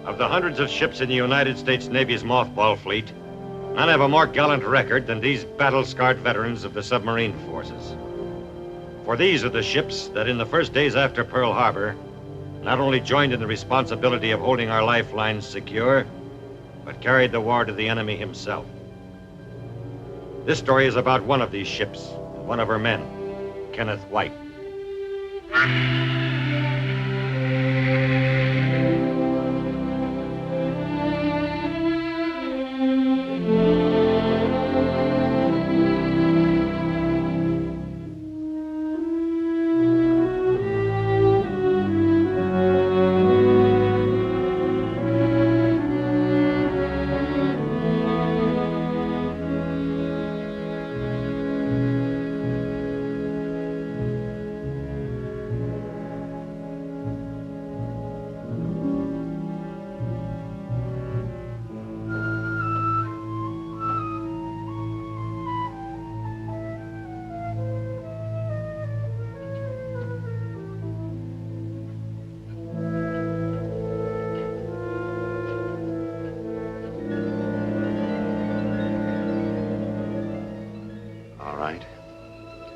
Of the hundreds of ships in the United States Navy's mothball fleet, none have a more gallant record than these battle-scarred veterans of the submarine forces. For these are the ships that in the first days after Pearl Harbor not only joined in the responsibility of holding our lifelines secure, but carried the war to the enemy himself. This story is about one of these ships, one of her men, Kenneth White.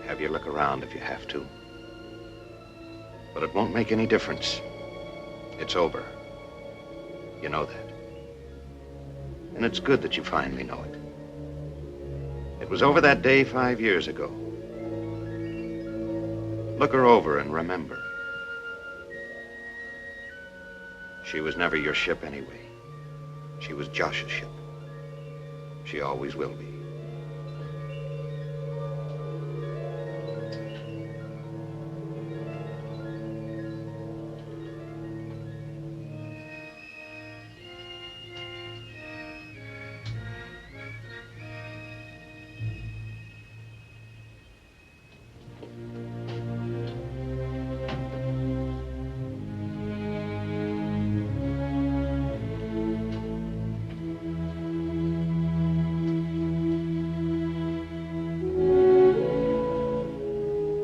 Have you look around if you have to. But it won't make any difference. It's over. You know that. And it's good that you finally know it. It was over that day 5 years ago. Look her over and remember. She was never your ship anyway. She was Josh's ship. She always will be.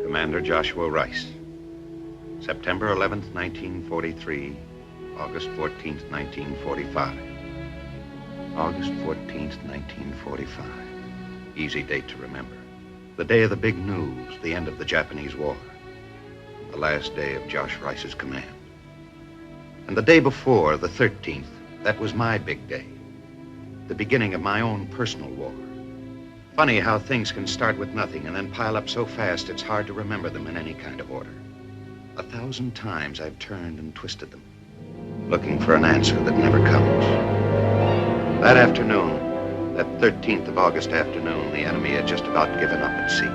Commander Joshua Rice. September 11th, 1943, August 14th, 1945. August 14th, 1945. Easy date to remember. The day of the big news, the end of the Japanese War. The last day of Josh Rice's command. And the day before, the 13th, that was my big day. The beginning of my own personal war. Funny how things can start with nothing and then pile up so fast it's hard to remember them in any kind of order. 1,000 times I've turned and twisted them, looking for an answer that never comes. That afternoon, that 13th of August afternoon, the enemy had just about given up at sea.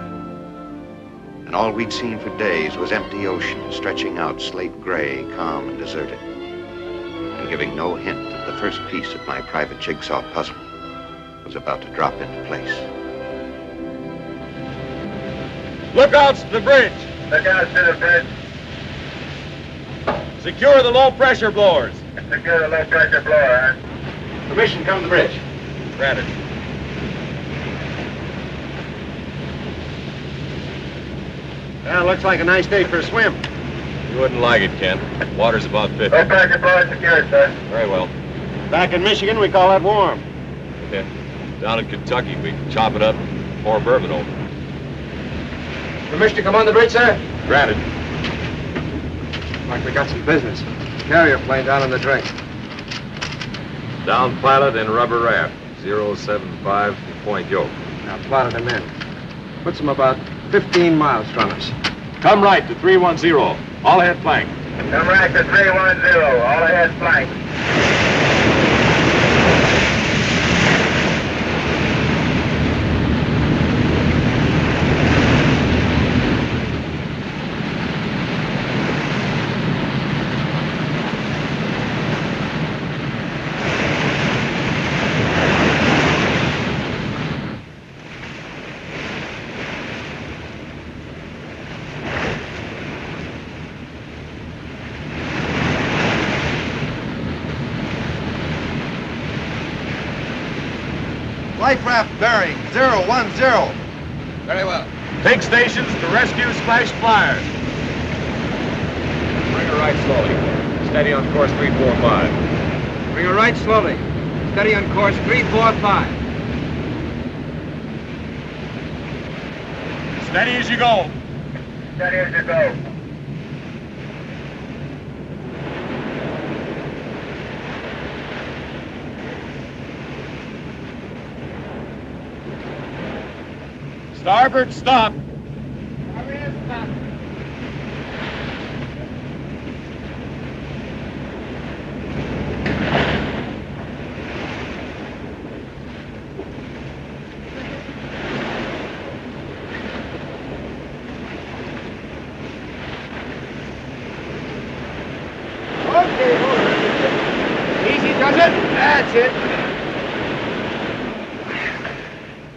And all we'd seen for days was empty ocean, stretching out slate gray, calm and deserted, and giving no hint that the first piece of my private jigsaw puzzle was about to drop into place. Lookouts to the bridge. Lookouts to the bridge. Secure the low-pressure blowers. Secure the low-pressure blower, huh? Permission, come to the bridge. Granted. Well, looks like a nice day for a swim. You wouldn't like it, Ken. Water's about 50. Low-pressure blower secured, sir. Very well. Back in Michigan, we call that warm. Yeah. Down in Kentucky, we chop it up and pour bourbon over it. Permission to come on the bridge, sir? Granted. Like we got some business. Carrier plane down on the drink. Down pilot and rubber raft. 075 from Point Yoke. Now plotted them in. Puts them about 15 miles from us. Come right to 310. All ahead flank. Come right to 310. All ahead flank. Life raft bearing 010. Very well. Take stations to rescue splashed flyers. Bring her right slowly. Steady on course 345. Bring her right slowly. Steady on course 345. Steady as you go. Steady as you go. Starboard, stop. That's it.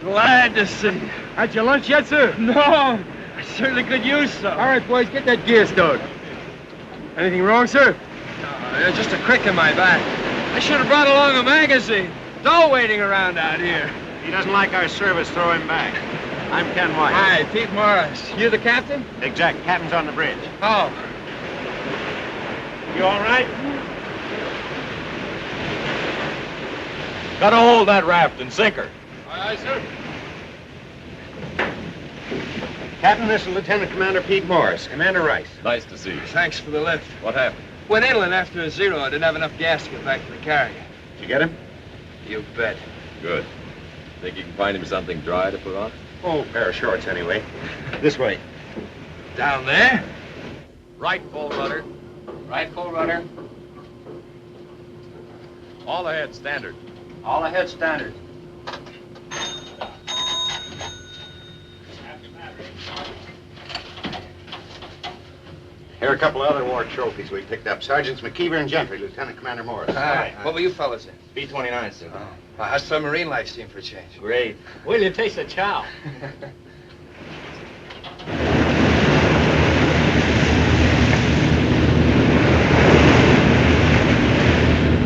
Glad to see you. Had your lunch yet, sir? No, I certainly could use some. All right, boys, get that gear stowed. Anything wrong, sir? No, just a crick in my back. I should have brought along a magazine. Dull waiting around out here. He doesn't like our service, throw him back. I'm Ken White. Hi, Pete Morris. You the captain? Exact. Captain's on the bridge. Oh. You all right? Gotta hold that raft and sink her. Aye, sir. Captain, this is Lieutenant Commander Pete Morris. Commander Rice. Nice to see you. Thanks for the lift. What happened? Went inland after a zero. I didn't have enough gas to get back to the carrier. Did you get him? You bet. Good. Think you can find him something dry to put on? Oh, pair of shorts, anyway. This way. Down there? Right full rudder. Right full rudder. All ahead, standard. All ahead standard. Here are a couple of other war trophies we picked up. Sergeants McKeever and Gentry, Lieutenant Commander Morris. Hi. What were you fellas in? B-29, sir. Oh. Well, how's submarine life seem for a change? Great. Will you taste the chow?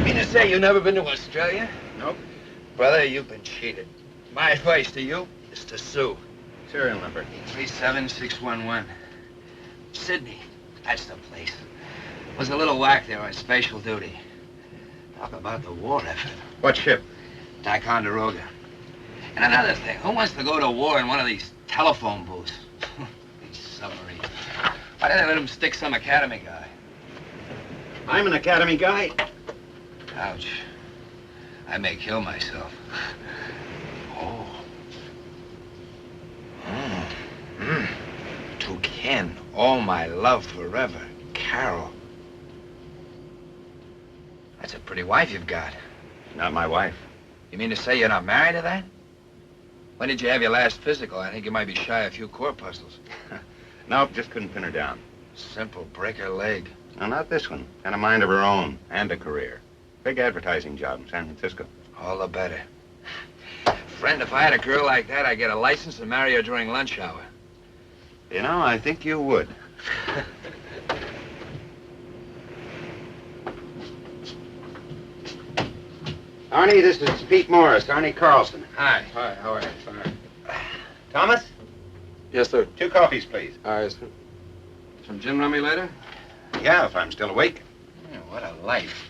Mean to say you've never been to Australia? Nope. Brother, you've been cheated. My advice to you is to sue. Serial number. 37611. Sydney. That's the place. Was a little whack there on special duty. Talk about the war effort. What ship? Ticonderoga. And another thing, who wants to go to war in one of these telephone booths? These submarines. Why didn't they let them stick some academy guy? I'm an academy guy. Ouch. I may kill myself. Oh. To Ken, all my love forever. Carol. That's a pretty wife you've got. Not my wife. You mean to say you're not married to that? When did you have your last physical? I think you might be shy a few corpuscles. Nope, just couldn't pin her down. Simple, break her leg. No, not this one. Got a mind of her own and a career. Big advertising job in San Francisco. All the better. Friend, if I had a girl like that, I'd get a license and marry her during lunch hour. You know, I think you would. Arnie, this is Pete Morris, Arnie Carlson. Hi. Hi, how are you? Fine. Thomas? Yes, sir. 2 coffees, please. All right, sir. Some gin rummy later? Yeah, if I'm still awake. Yeah, what a life.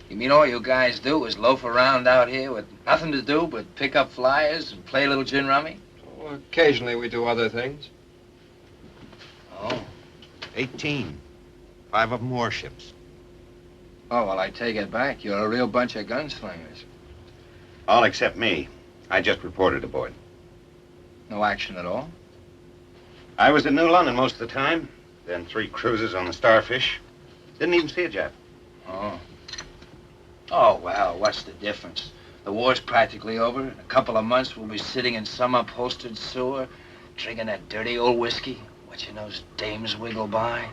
You mean all you guys do is loaf around out here with nothing to do but pick up flyers and play a little gin rummy? Well, occasionally we do other things. Oh. 18. 5 of them warships. Oh, well, I take it back. You're a real bunch of gunslingers. All except me. I just reported aboard. No action at all? I was in New London most of the time. Then 3 cruises on the Starfish. Didn't even see a Jap. Oh. Oh, well, what's the difference? The war's practically over. In a couple of months, we'll be sitting in some upholstered sewer, drinking that dirty old whiskey, watching those dames wiggle by.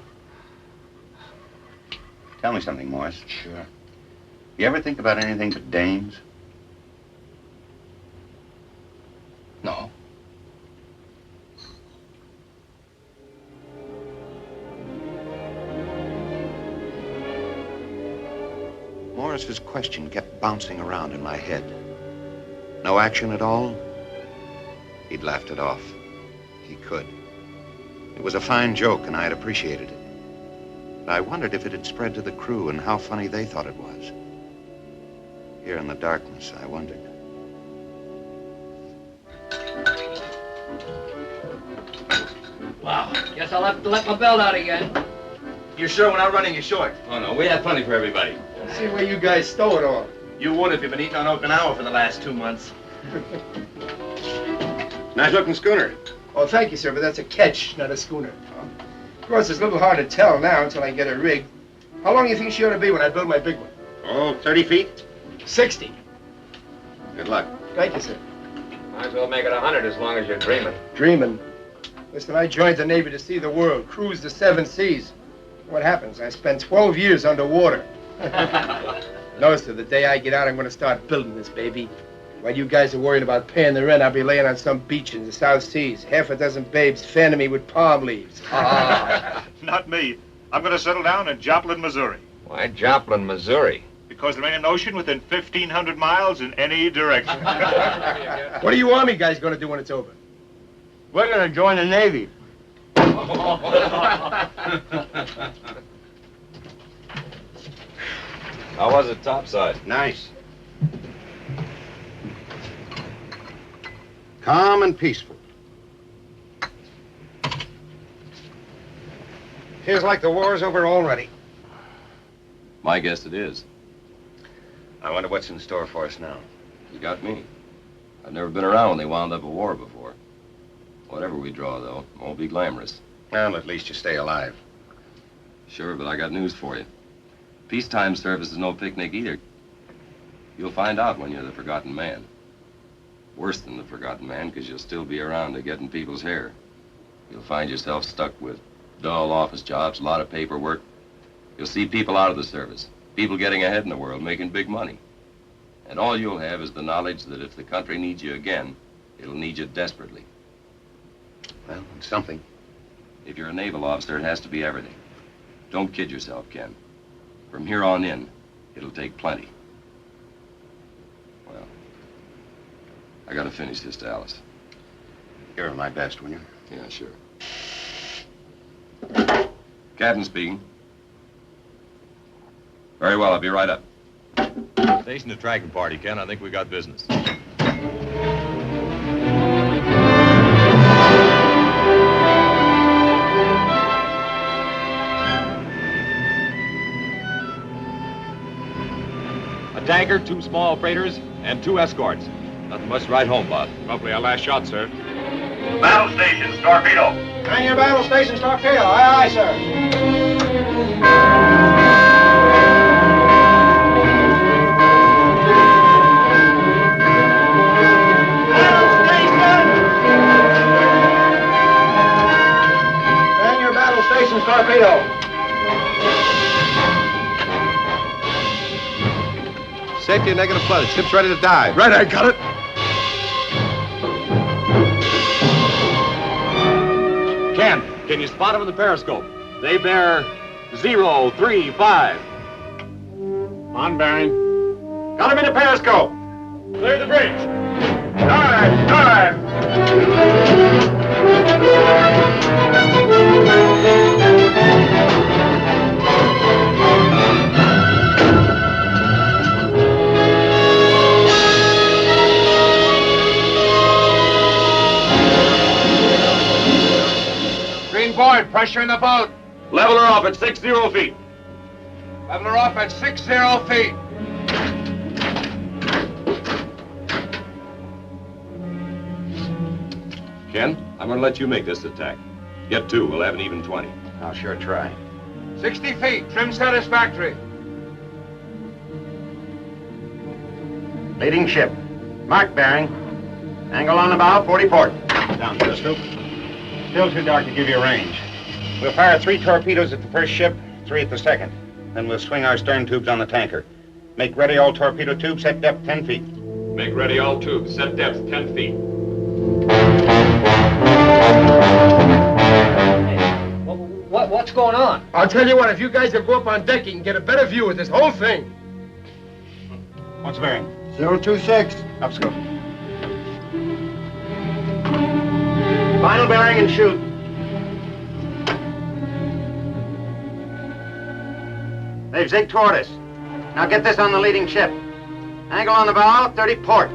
Tell me something, Morris. Sure. You ever think about anything but dames? No. Morris's question kept bouncing around in my head. No action at all? He'd laughed it off. He could. It was a fine joke, and I had appreciated it. But I wondered if it had spread to the crew and how funny they thought it was. Here in the darkness, I wondered. Wow. Guess I'll have to let my belt out again. You sure we're not running you short? Oh, no, we have plenty for everybody. See where you guys stow it all. You would if you've been eating on Okinawa for the last 2 months. Nice looking schooner. Oh, thank you, sir, but that's a ketch, not a schooner. Of course, it's a little hard to tell now until I get a rig. How long do you think she ought to be when I build my big one? Oh, 30 feet? 60. Good luck. Thank you, sir. Might as well make it 100 as long as you're dreaming. Dreaming. Listen, I joined the Navy to see the world, cruise the 7 seas. What happens? I spent 12 years underwater. No, sir, the day I get out, I'm going to start building this baby. While you guys are worrying about paying the rent, I'll be laying on some beach in the South Seas. Half a dozen babes fanning me with palm leaves. Not me. I'm going to settle down in Joplin, Missouri. Why Joplin, Missouri? Because there ain't an ocean within 1,500 miles in any direction. What are you Army guys going to do when it's over? We're going to join the Navy. How was it topside? Nice. Calm and peaceful. Feels like the war's over already. My guess it is. I wonder what's in store for us now. You got me. I've never been around when they wound up a war before. Whatever we draw, though, won't be glamorous. Well, at least you stay alive. Sure, but I got news for you. Peacetime service is no picnic either. You'll find out when you're the forgotten man. Worse than the forgotten man, because you'll still be around to get in people's hair. You'll find yourself stuck with dull office jobs, a lot of paperwork. You'll see people out of the service, people getting ahead in the world, making big money. And all you'll have is the knowledge that if the country needs you again, it'll need you desperately. Well, it's something. If you're a naval officer, it has to be everything. Don't kid yourself, Ken. From here on in, it'll take plenty. Well, I gotta finish this to Alice. You're my best, will you? Yeah, sure. Captain speaking. Very well, I'll be right up. Station the tracking party, Ken. I think we got business. A tanker, 2 small freighters, and 2 escorts. Nothing much to write home about. Probably our last shot, sir. Battle stations, torpedo. Man your battle stations, torpedo. Aye, aye, sir. Stations, torpedo. Safety and negative flooded. Ship's ready to dive. Right, I got it. Ken, can you spot them in the periscope? They bear 035. On bearing. Got him in the periscope. Clear the bridge. Dive, dive. Green board, pressure in the boat. Level her off at 60 feet. Level her off at 60 feet. Ken, I'm going to let you make this attack. Get 2, we'll have an even 20. I'll sure try. 60 feet, trim satisfactory. Leading ship. Mark bearing. Angle on the bow, 40 port. Down, Crystal. Still too dark to give you range. We'll fire 3 torpedoes at the first ship, 3 at the second. Then we'll swing our stern tubes on the tanker. Make ready all torpedo tubes, set depth 10 feet. Make ready all tubes, set depth 10 feet. What's going on? I'll tell you what, if you guys will go up on deck, you can get a better view of this whole thing. What's bearing? 026. Up scope. Final bearing and shoot. They've zigged toward us. Now get this on the leading ship. Angle on the bow, 30 port.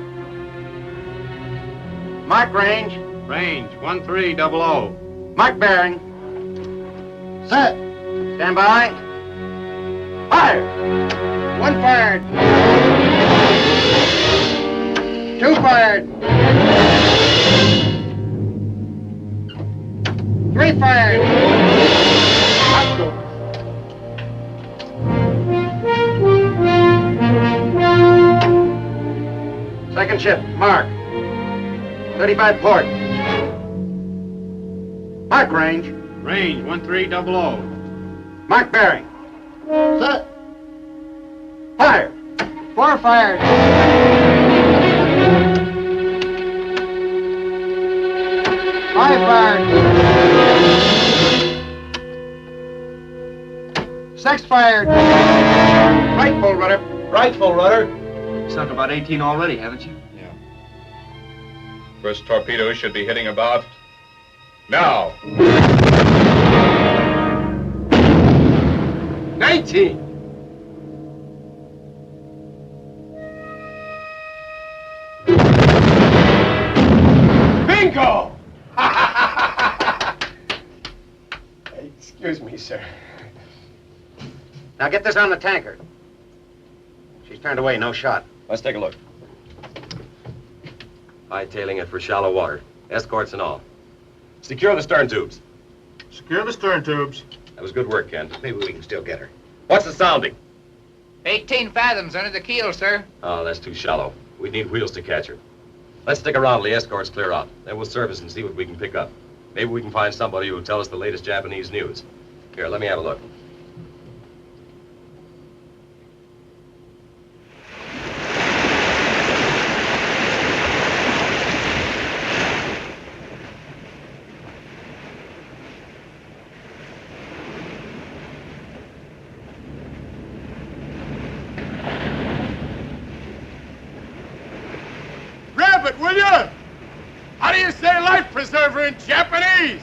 Mark range. Range, 1300. Mark bearing. Set. Stand by. Fire! One fired. Two fired. Three fired. Second ship, mark. 35 port. Mark range. Range, 1300. Mark bearing. Set. Fire! Four fired. Five fired. Six fired. Right full rudder. Right, full rudder. Sunk about 18 already, haven't you? Yeah. First torpedo should be hitting about now. 19. Bingo! Excuse me, sir. Now get this on the tanker. She's turned away, no shot. Let's take a look. Hightailing it for shallow water. Escorts and all. Secure the stern tubes. Secure the stern tubes. That was good work, Ken. Maybe we can still get her. What's the sounding? 18 fathoms under the keel, sir. Oh, that's too shallow. We need wheels to catch her. Let's stick around till the escorts clear out. Then we'll surface and see what we can pick up. Maybe we can find somebody who'll tell us the latest Japanese news. Here, let me have a look. Will you? How do you say life preserver in Japanese?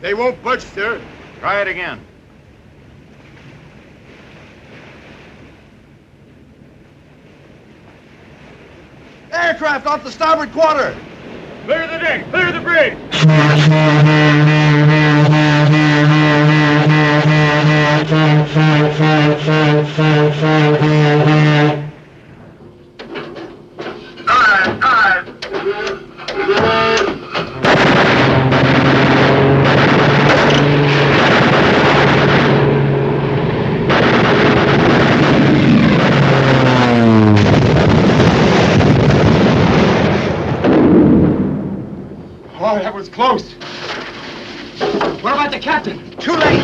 They won't budge, sir. Try it again. Aircraft off the starboard quarter. Clear the deck. Clear the bridge. Oh, that was close. What about the captain? Too late.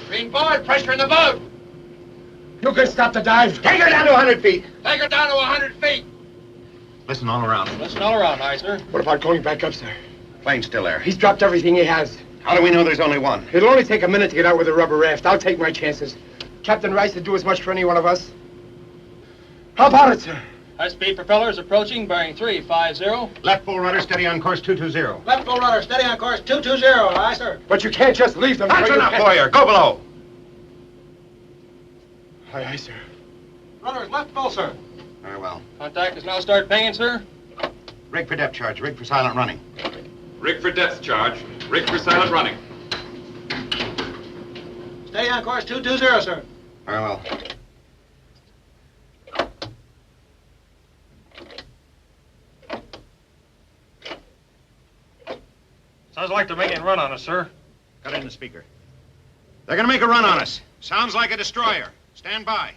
Green board, pressure in the boat. You can stop the dive. Take her down to 100 feet. Take her down to 100 feet. Listen all around. Listen all around, aye, sir. What about going back up, sir? Plane's still there. He's dropped everything he has. How do we know there's only one? It'll only take a minute to get out with a rubber raft. I'll take my chances. Captain Rice would do as much for any one of us. How about it, sir? High-speed propellers approaching, bearing 350. Left full rudder, steady on course 220. Left full rudder, steady on course 220, aye, sir. But you can't just leave them. That's so you enough, can't- Boyer. Go below. Aye, aye, sir. Rudder's left full, sir. Very well. Contact is now start pinging, sir. Rig for depth charge. Rig for silent running. Rig for depth charge. Rig for silent running. Steady on course 220, sir. Very well. Sounds like they're making a run on us, sir. Cut in the speaker. They're gonna make a run on us. Sounds like a destroyer. Stand by.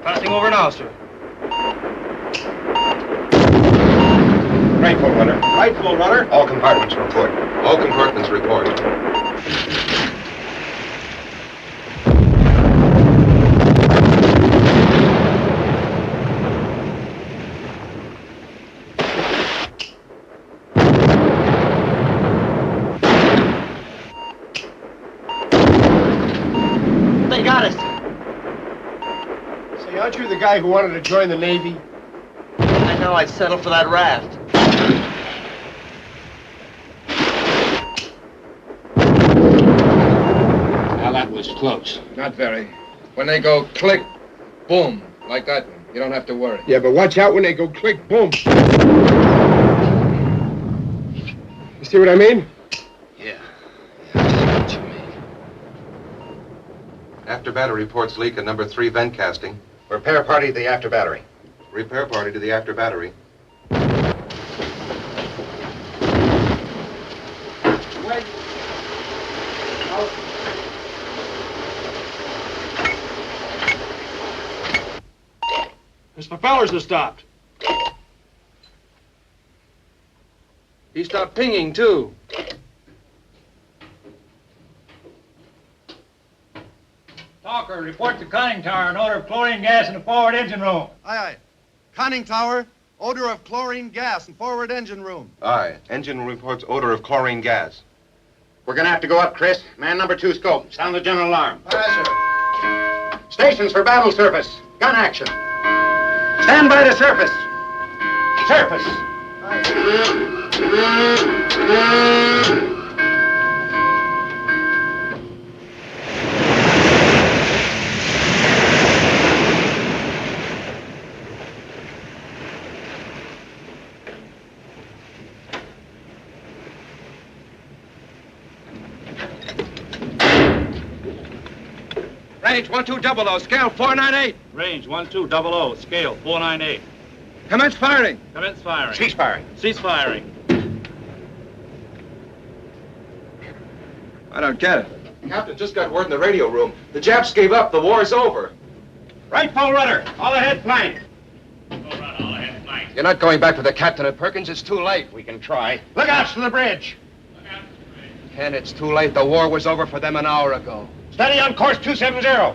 Passing over now, sir. Right full rudder. Right, full rudder. All compartments report. All compartments report. aren't you the guy who wanted to join the Navy? I know I'd settle for that raft. Now that was close. Not very. When they go click, boom, like that one, you don't have to worry. Yeah, but watch out when they go click, boom. You see what I mean? Yeah. I see what you mean. After battery reports leak at number 3 vent casting. Repair party to the after battery. Repair party to the after battery. Wait. His propellers have stopped. He stopped pinging, too. Talker, report to Conning Tower an odor of chlorine gas in the forward engine room. Aye, aye. Conning Tower, odor of chlorine gas in forward engine room. Aye. Engine reports odor of chlorine gas. We're gonna have to go up, Chris. Man number 2 scope. Sound the general alarm. Aye, sir. Stations for battle surface. Gun action. Stand by the surface. Surface. Range 1200, scale 498. Range 1200, scale 498. Commence firing. Commence firing. Cease firing. Cease firing. I don't get it. Captain just got word in the radio room. The Japs gave up. The war's over. Right full rudder. All ahead flank. You're not going back to the captain at Perkins. It's too late. We can try. Look out to the bridge. Ken, it's too late. The war was over for them an hour ago. Steady on course 270. Steady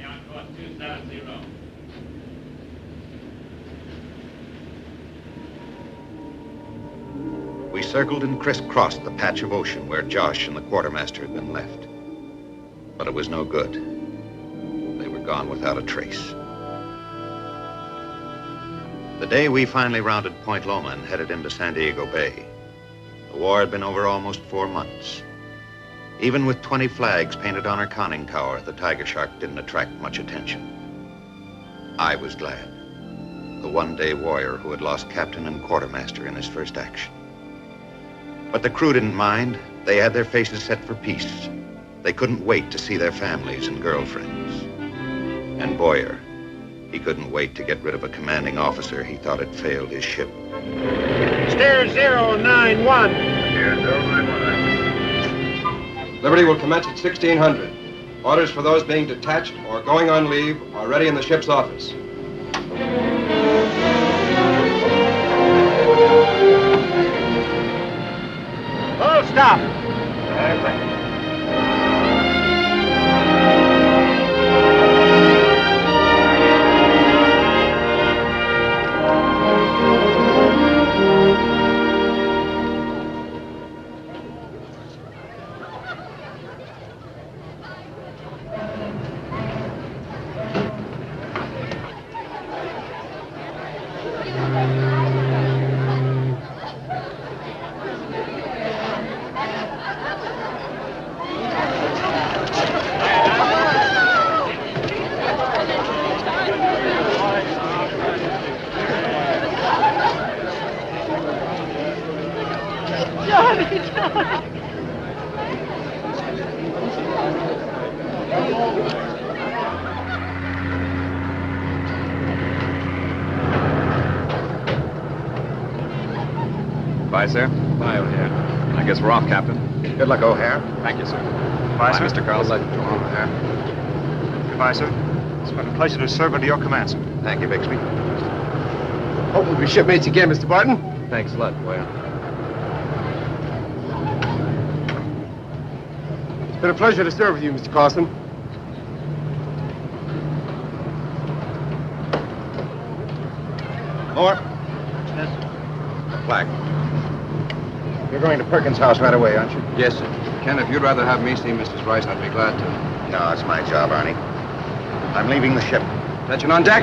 on course 270. We circled and crisscrossed the patch of ocean where Josh and the quartermaster had been left. But it was no good. They were gone without a trace. The day we finally rounded Point Loma and headed into San Diego Bay, the war had been over almost 4 months. Even with 20 flags painted on her conning tower, the Tiger Shark didn't attract much attention. I was glad. The one-day warrior who had lost captain and quartermaster in his first action. But the crew didn't mind. They had their faces set for peace. They couldn't wait to see their families and girlfriends. And Boyer, he couldn't wait to get rid of a commanding officer he thought had failed his ship. Steer 091. Steer 091. Liberty will commence at 1600. Orders for those being detached or going on leave are ready in the ship's office. Full stop. Bye, sir. Bye, O'Hare. I guess we're off, Captain. Good luck, O'Hare. Thank you, sir. Bye, sir. Mr. Carlson. O'Hare. Goodbye, sir. It's been a pleasure to serve under your command, sir. Thank you, Bixby. Hope we'll be shipmates again, Mr. Barton. Thanks a lot, Boyer. It's been a pleasure to serve with you, Mr. Carlson. More? Yes. A flag. You're going to Perkins' house right away, aren't you? Yes, sir. Ken, if you'd rather have me see Mrs. Rice, I'd be glad to. No, it's my job, Arnie. I'm leaving the ship. Attention on deck.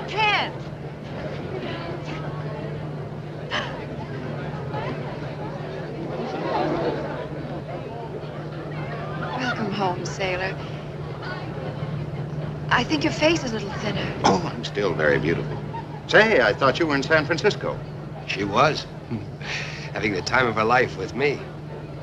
Ken! Welcome home, sailor. I think your face is a little thinner. Oh, I'm still very beautiful. Say, I thought you were in San Francisco. She was. Having the time of her life with me.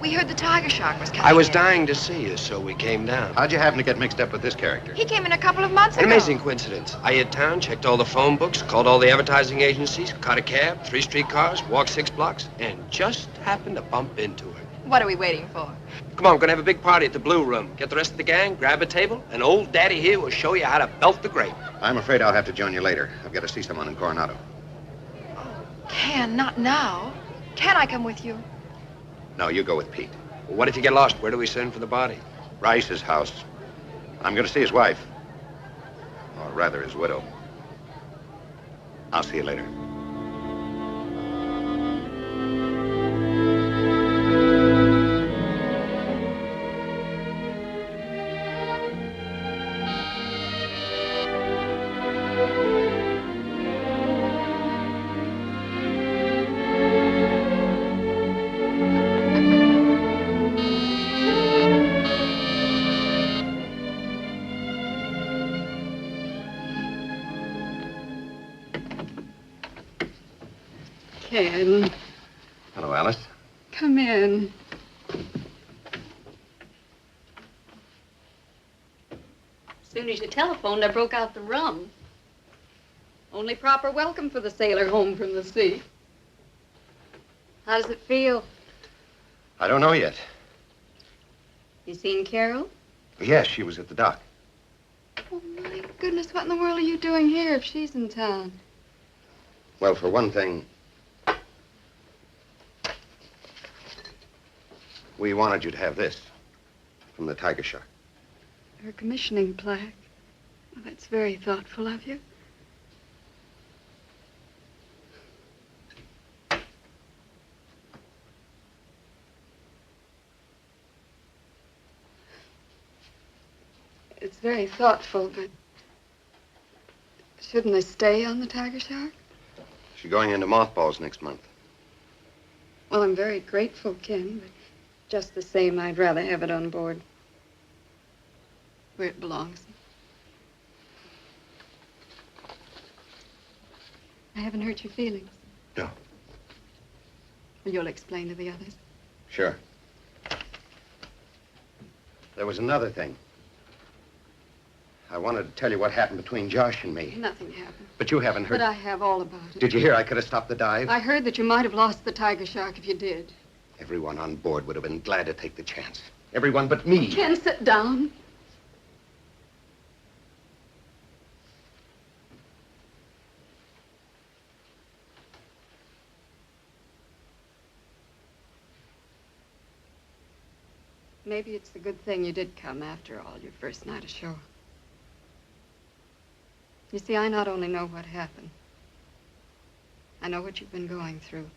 We heard the Tiger Shark was coming I was in. dying to see you, so we came down. How'd you happen to get mixed up with this character? He came in a couple of months An ago. amazing coincidence. I hit town, checked all the phone books, called all the advertising agencies, caught a cab, 3 streetcars, walked 6 blocks, and just happened to bump into her. What are we waiting for? Come on, we're gonna have a big party at the Blue Room. Get the rest of the gang, grab a table, and old Daddy here will show you how to belt the grape. I'm afraid I'll have to join you later. I've got to see someone in Coronado. Ken, not now. Can I come with you? No, you go with Pete. Well, what if you get lost? Where do we send for the body? Rice's house. I'm going to see his wife. Or rather, his widow. I'll see you later. Ken, Hello, Alice. come in. As soon as you telephoned, I broke out the rum. Only proper welcome for the sailor home from the sea. How does it feel? I don't know yet. You seen Carol? Yes, she was at the dock. Oh, my goodness, what in the world are you doing here if she's in town? Well, for one thing, we wanted you to have this from the Tiger Shark. Her commissioning plaque. Well, that's very thoughtful of you. It's very thoughtful, but shouldn't they stay on the Tiger Shark? She's going into mothballs next month. Well, I'm very grateful, Ken, but just the same, I'd rather have it on board where it belongs. I haven't hurt your feelings. No. Well, you'll explain to the others. Sure. There was another thing. I wanted to tell you what happened between Josh and me. Nothing happened. But you haven't heard. But I have all about it. Did you hear I could have stopped the dive? I heard that you might have lost the Tiger Shark if you did. Everyone on board would have been glad to take the chance. Everyone but me. Ken, sit down. Maybe it's a good thing you did come after all, your first night ashore. You see, I not only know what happened, I know what you've been going through.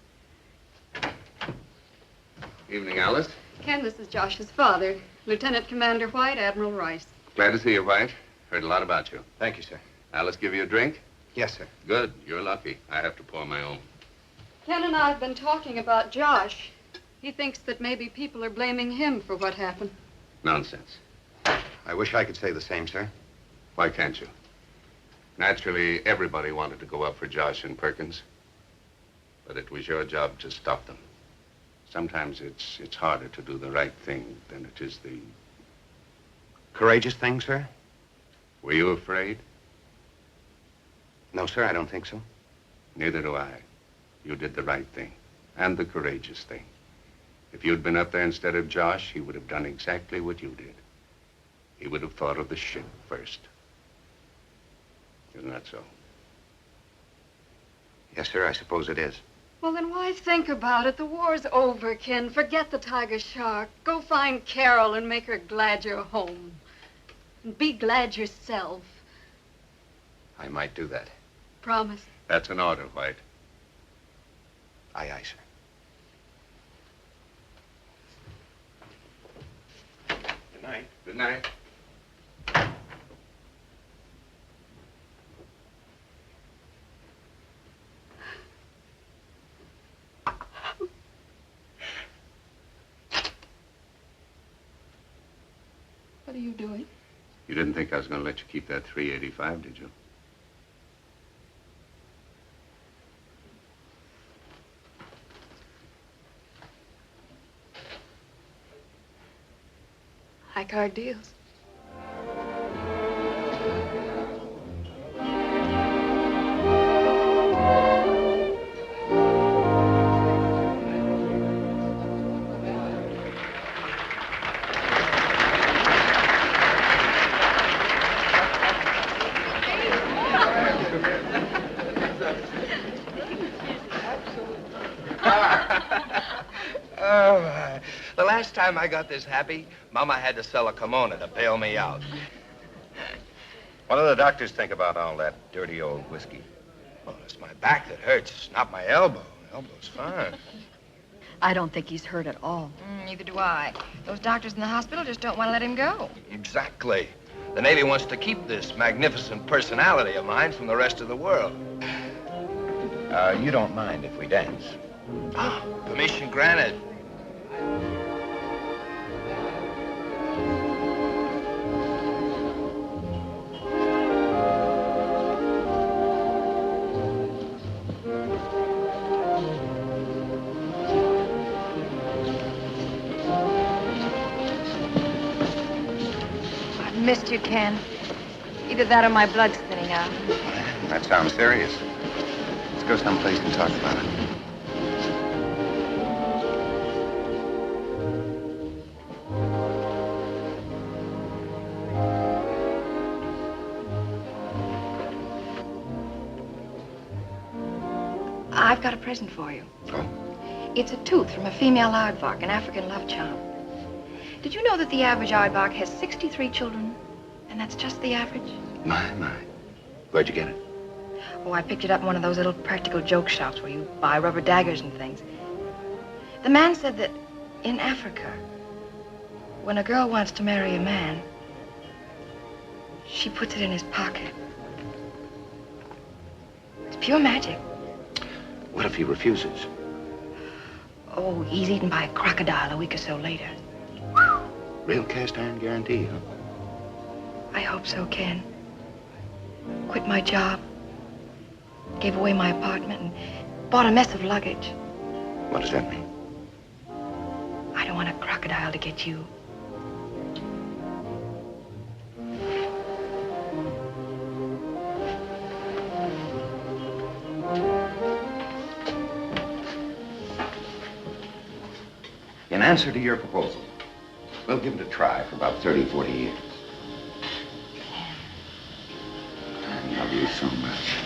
Evening, Alice. Ken, this is Josh's father, Lieutenant Commander White, Admiral Rice. Glad to see you, White. Heard a lot about you. Thank you, sir. Alice give you a drink? Yes, sir. Good. You're lucky. I have to pour my own. Ken and I have been talking about Josh. He thinks that maybe people are blaming him for what happened. Nonsense. I wish I could say the same, sir. Why can't you? Naturally, everybody wanted to go up for Josh and Perkins. But it was your job to stop them. Sometimes it's harder to do the right thing than it is the... Courageous thing, sir? Were you afraid? No, sir, I don't think so. Neither do I. You did the right thing, and the courageous thing. If you'd been up there instead of Josh, he would have done exactly what you did. He would have thought of the ship first. Isn't that so? Yes, sir, I suppose it is. Well, then why think about it? The war's over, Ken. Forget the Tiger Shark. Go find Carol and make her glad you're home. And be glad yourself. I might do that. Promise. That's an order, White. Aye, aye, sir. Good night. Good night. What are you doing? You didn't think I was going to let you keep that 385, did you? High card deals. The last time I got this happy, Mama had to sell a kimono to bail me out. What do the doctors think about all that dirty old whiskey? Well, it's my back that hurts, not my elbow. Elbow's fine. I don't think he's hurt at all. Neither do I. Those doctors in the hospital just don't want to let him go. Exactly. The Navy wants to keep this magnificent personality of mine from the rest of the world. You don't mind if we dance? Permission granted. I've missed you, Ken. Either that or my blood's thinning out. That sounds serious. Let's go someplace and talk about it. I've got a present for you. Oh? It's a tooth from a female aardvark, an African love charm. Did you know that the average aardvark has 63 children? And that's just the average? My. Where'd you get it? Oh, I picked it up in one of those little practical joke shops where you buy rubber daggers and things. The man said that in Africa, when a girl wants to marry a man, she puts it in his pocket. It's pure magic. What if he refuses? Oh, he's eaten by a crocodile a week or so later. Real cast iron guarantee, huh? I hope so, Ken. Quit my job, gave away my apartment, and bought a mess of luggage. What does that mean? I don't want a crocodile to get you. In answer to your proposal, we'll give it a try for about 30, 40 years. I love you so much.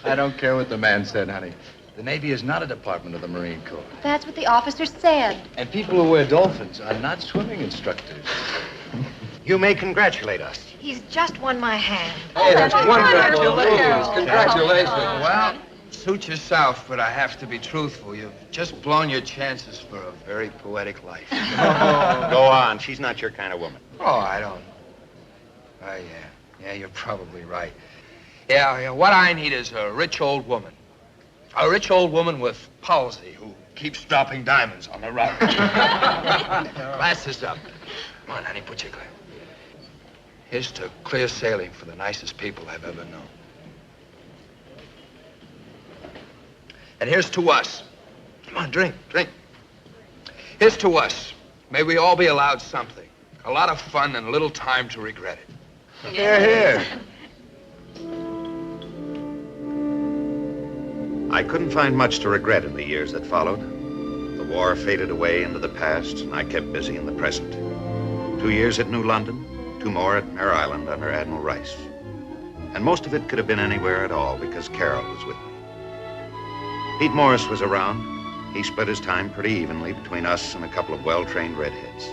I don't care what the man said, honey. The Navy is not a department of the Marine Corps. That's what the officer said. And people who wear dolphins are not swimming instructors. You may congratulate us. He's just won my hand. Hey, that's wonderful. Congratulations. Well, suit yourself, but I have to be truthful. You've just blown your chances for a very poetic life. Go on. She's not your kind of woman. Oh, I don't. Oh, yeah. Yeah, you're probably right. Yeah, what I need is a rich old woman. A rich old woman with palsy who keeps dropping diamonds on the rug. Glasses up. Come on, honey, put your glass. Here's to clear sailing for the nicest people I've ever known. And here's to us. Come on, drink. Here's to us. May we all be allowed something. A lot of fun and a little time to regret it. Here. I couldn't find much to regret in the years that followed. The war faded away into the past, and I kept busy in the present. 2 years at New London, 2 more at Mare Island under Admiral Rice. And most of it could have been anywhere at all because Carol was with me. Pete Morris was around. He split his time pretty evenly between us and a couple of well-trained redheads.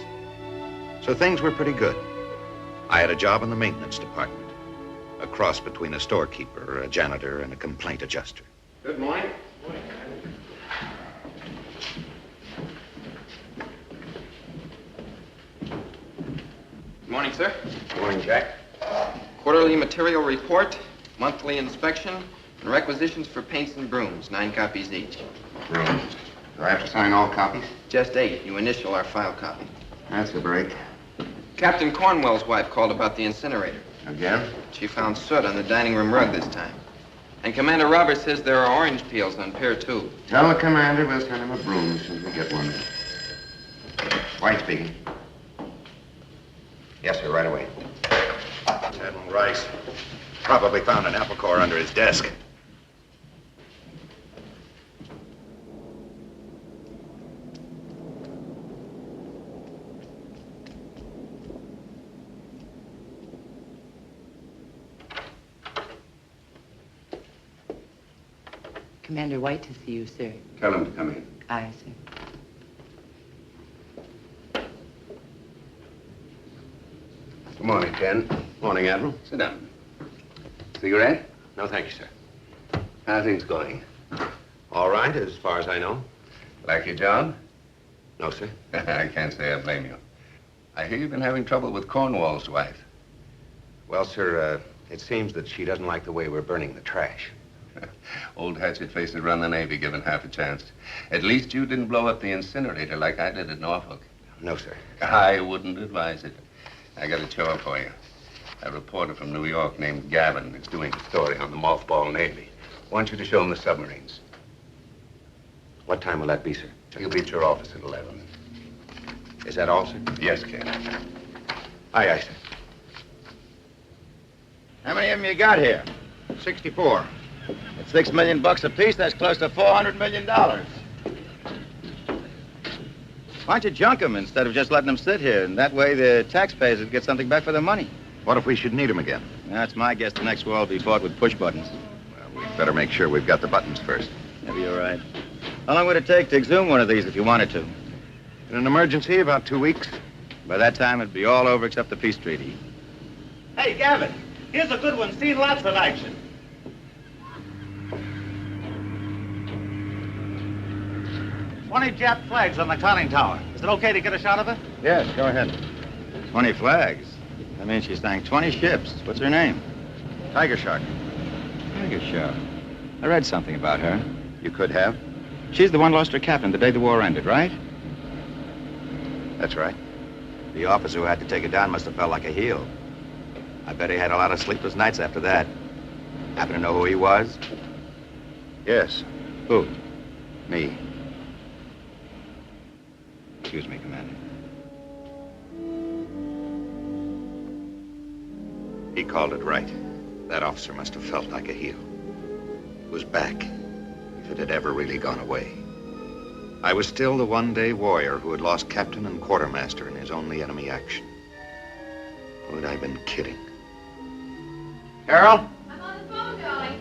So things were pretty good. I had a job in the maintenance department, a cross between a storekeeper, a janitor, and a complaint adjuster. Good morning. Good morning, sir. Good morning, Jack. Quarterly material report, monthly inspection, and requisitions for paints and brooms, 9 copies each. Brooms. Do I have to sign all copies? Just 8. You initial our file copy. That's a break. Captain Cornwell's wife called about the incinerator. Again? She found soot on the dining room rug this time. And Commander Roberts says there are orange peels on Pier 2. Tell the commander we'll send him a broom as soon as we get one. White speaking. Yes, sir, right away. Admiral Rice probably found an apple core under his desk. Commander White to see you, sir. Tell him to come in. Aye, sir. Good morning, Ken. Morning, Admiral. Sit down. Cigarette? No, thank you, sir. How are things going? All right, as far as I know. Like your job? No, sir. I can't say I blame you. I hear you've been having trouble with Cornwall's wife. Well, sir, it seems that she doesn't like the way we're burning the trash. Old hatchet faces run the Navy, given half a chance. At least you didn't blow up the incinerator like I did at Norfolk. No, sir. I wouldn't advise it. I got a chore for you. A reporter from New York named Gavin is doing a story on the mothball Navy. I want you to show him the submarines. What time will that be, sir? He'll be at your office at 11. Is that all, sir? Yes, Ken. Aye, aye, sir. How many of them you got here? 64. At $6 million apiece, that's close to $400 million. Why don't you junk them instead of just letting them sit here? And that way the taxpayers would get something back for their money. What if we should need them again? That's my guess. The next will all be bought with push buttons. Well, we'd better make sure we've got the buttons first. Maybe you're right. How long would it take to exhume one of these if you wanted to? In an emergency, about 2 weeks. By that time, it'd be all over except the peace treaty. Hey, Gavin, here's a good one. Seen lots of action. "20 Jap flags on the conning tower. Is it okay to get a shot of it?" Yes, go ahead. 20 flags. That means she sank 20 ships. What's her name? Tiger Shark. Tiger Shark. I read something about her. You could have. She's the one lost her captain the day the war ended, right? That's right. The officer who had to take her down must have felt like a heel. I bet he had a lot of sleepless nights after that. Happen to know who he was? Yes. Who? Me. Excuse me, Commander. He called it right. That officer must have felt like a heel. It was back, if it had ever really gone away. I was still the one-day warrior who had lost captain and quartermaster in his only enemy action. Or had I been kidding? Carol? I'm on the phone, darling.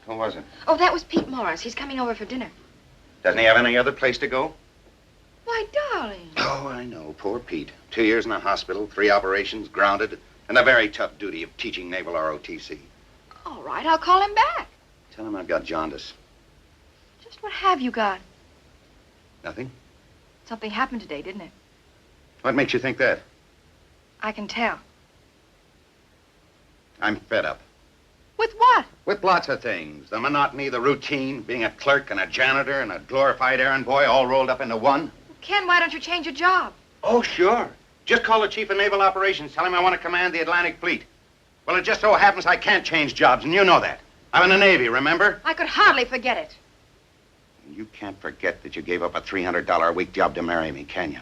Who was it? Oh, that was Pete Morris. He's coming over for dinner. Doesn't he have any other place to go? Why, darling. Oh, I know. Poor Pete. 2 years in the hospital, 3 operations, grounded, and the very tough duty of teaching naval ROTC. All right, I'll call him back. Tell him I've got jaundice. Just what have you got? Nothing? Something happened today, didn't it? What makes you think that? I can tell. I'm fed up. With what? With lots of things. The monotony, the routine, being a clerk and a janitor and a glorified errand boy all rolled up into one. Ken, why don't you change your job? Oh, sure. Just call the chief of naval operations. Tell him I want to command the Atlantic Fleet. Well, it just so happens I can't change jobs, and you know that. I'm in the Navy, remember? I could hardly forget it. You can't forget that you gave up a $300 a week job to marry me, can you?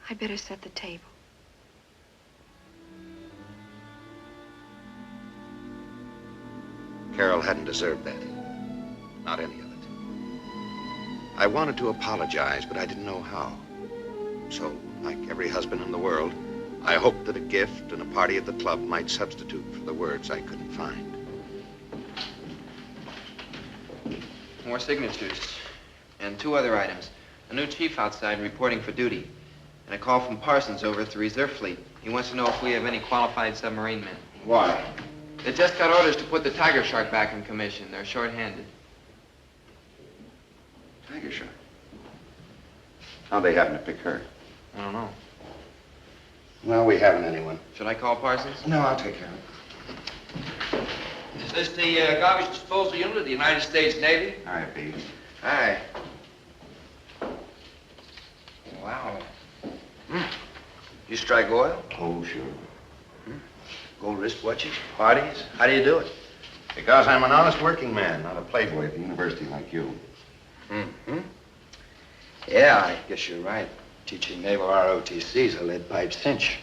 I'd better set the table. Carol hadn't deserved that. Not any of it. I wanted to apologize, but I didn't know how. So, like every husband in the world, I hoped that a gift and a party at the club might substitute for the words I couldn't find. More signatures. And 2 other items. A new chief outside reporting for duty. And a call from Parsons over at the reserve fleet. He wants to know if we have any qualified submarine men. Why? They just got orders to put the Tiger Shark back in commission. They're short-handed. Tiger Shark? How'd they happen to pick her? I don't know. Well, we haven't anyone. Should I call Parsons? No, I'll take care of it. Is this the garbage disposal unit of the United States Navy? Hi, Pete. Hi. Wow. You strike oil? Oh, sure. Gold wristwatches? Parties? How do you do it? Because I'm an honest working man, not a playboy at the university like you. Mm-hmm. Yeah, I guess you're right. Teaching naval ROTC's a lead pipe cinch.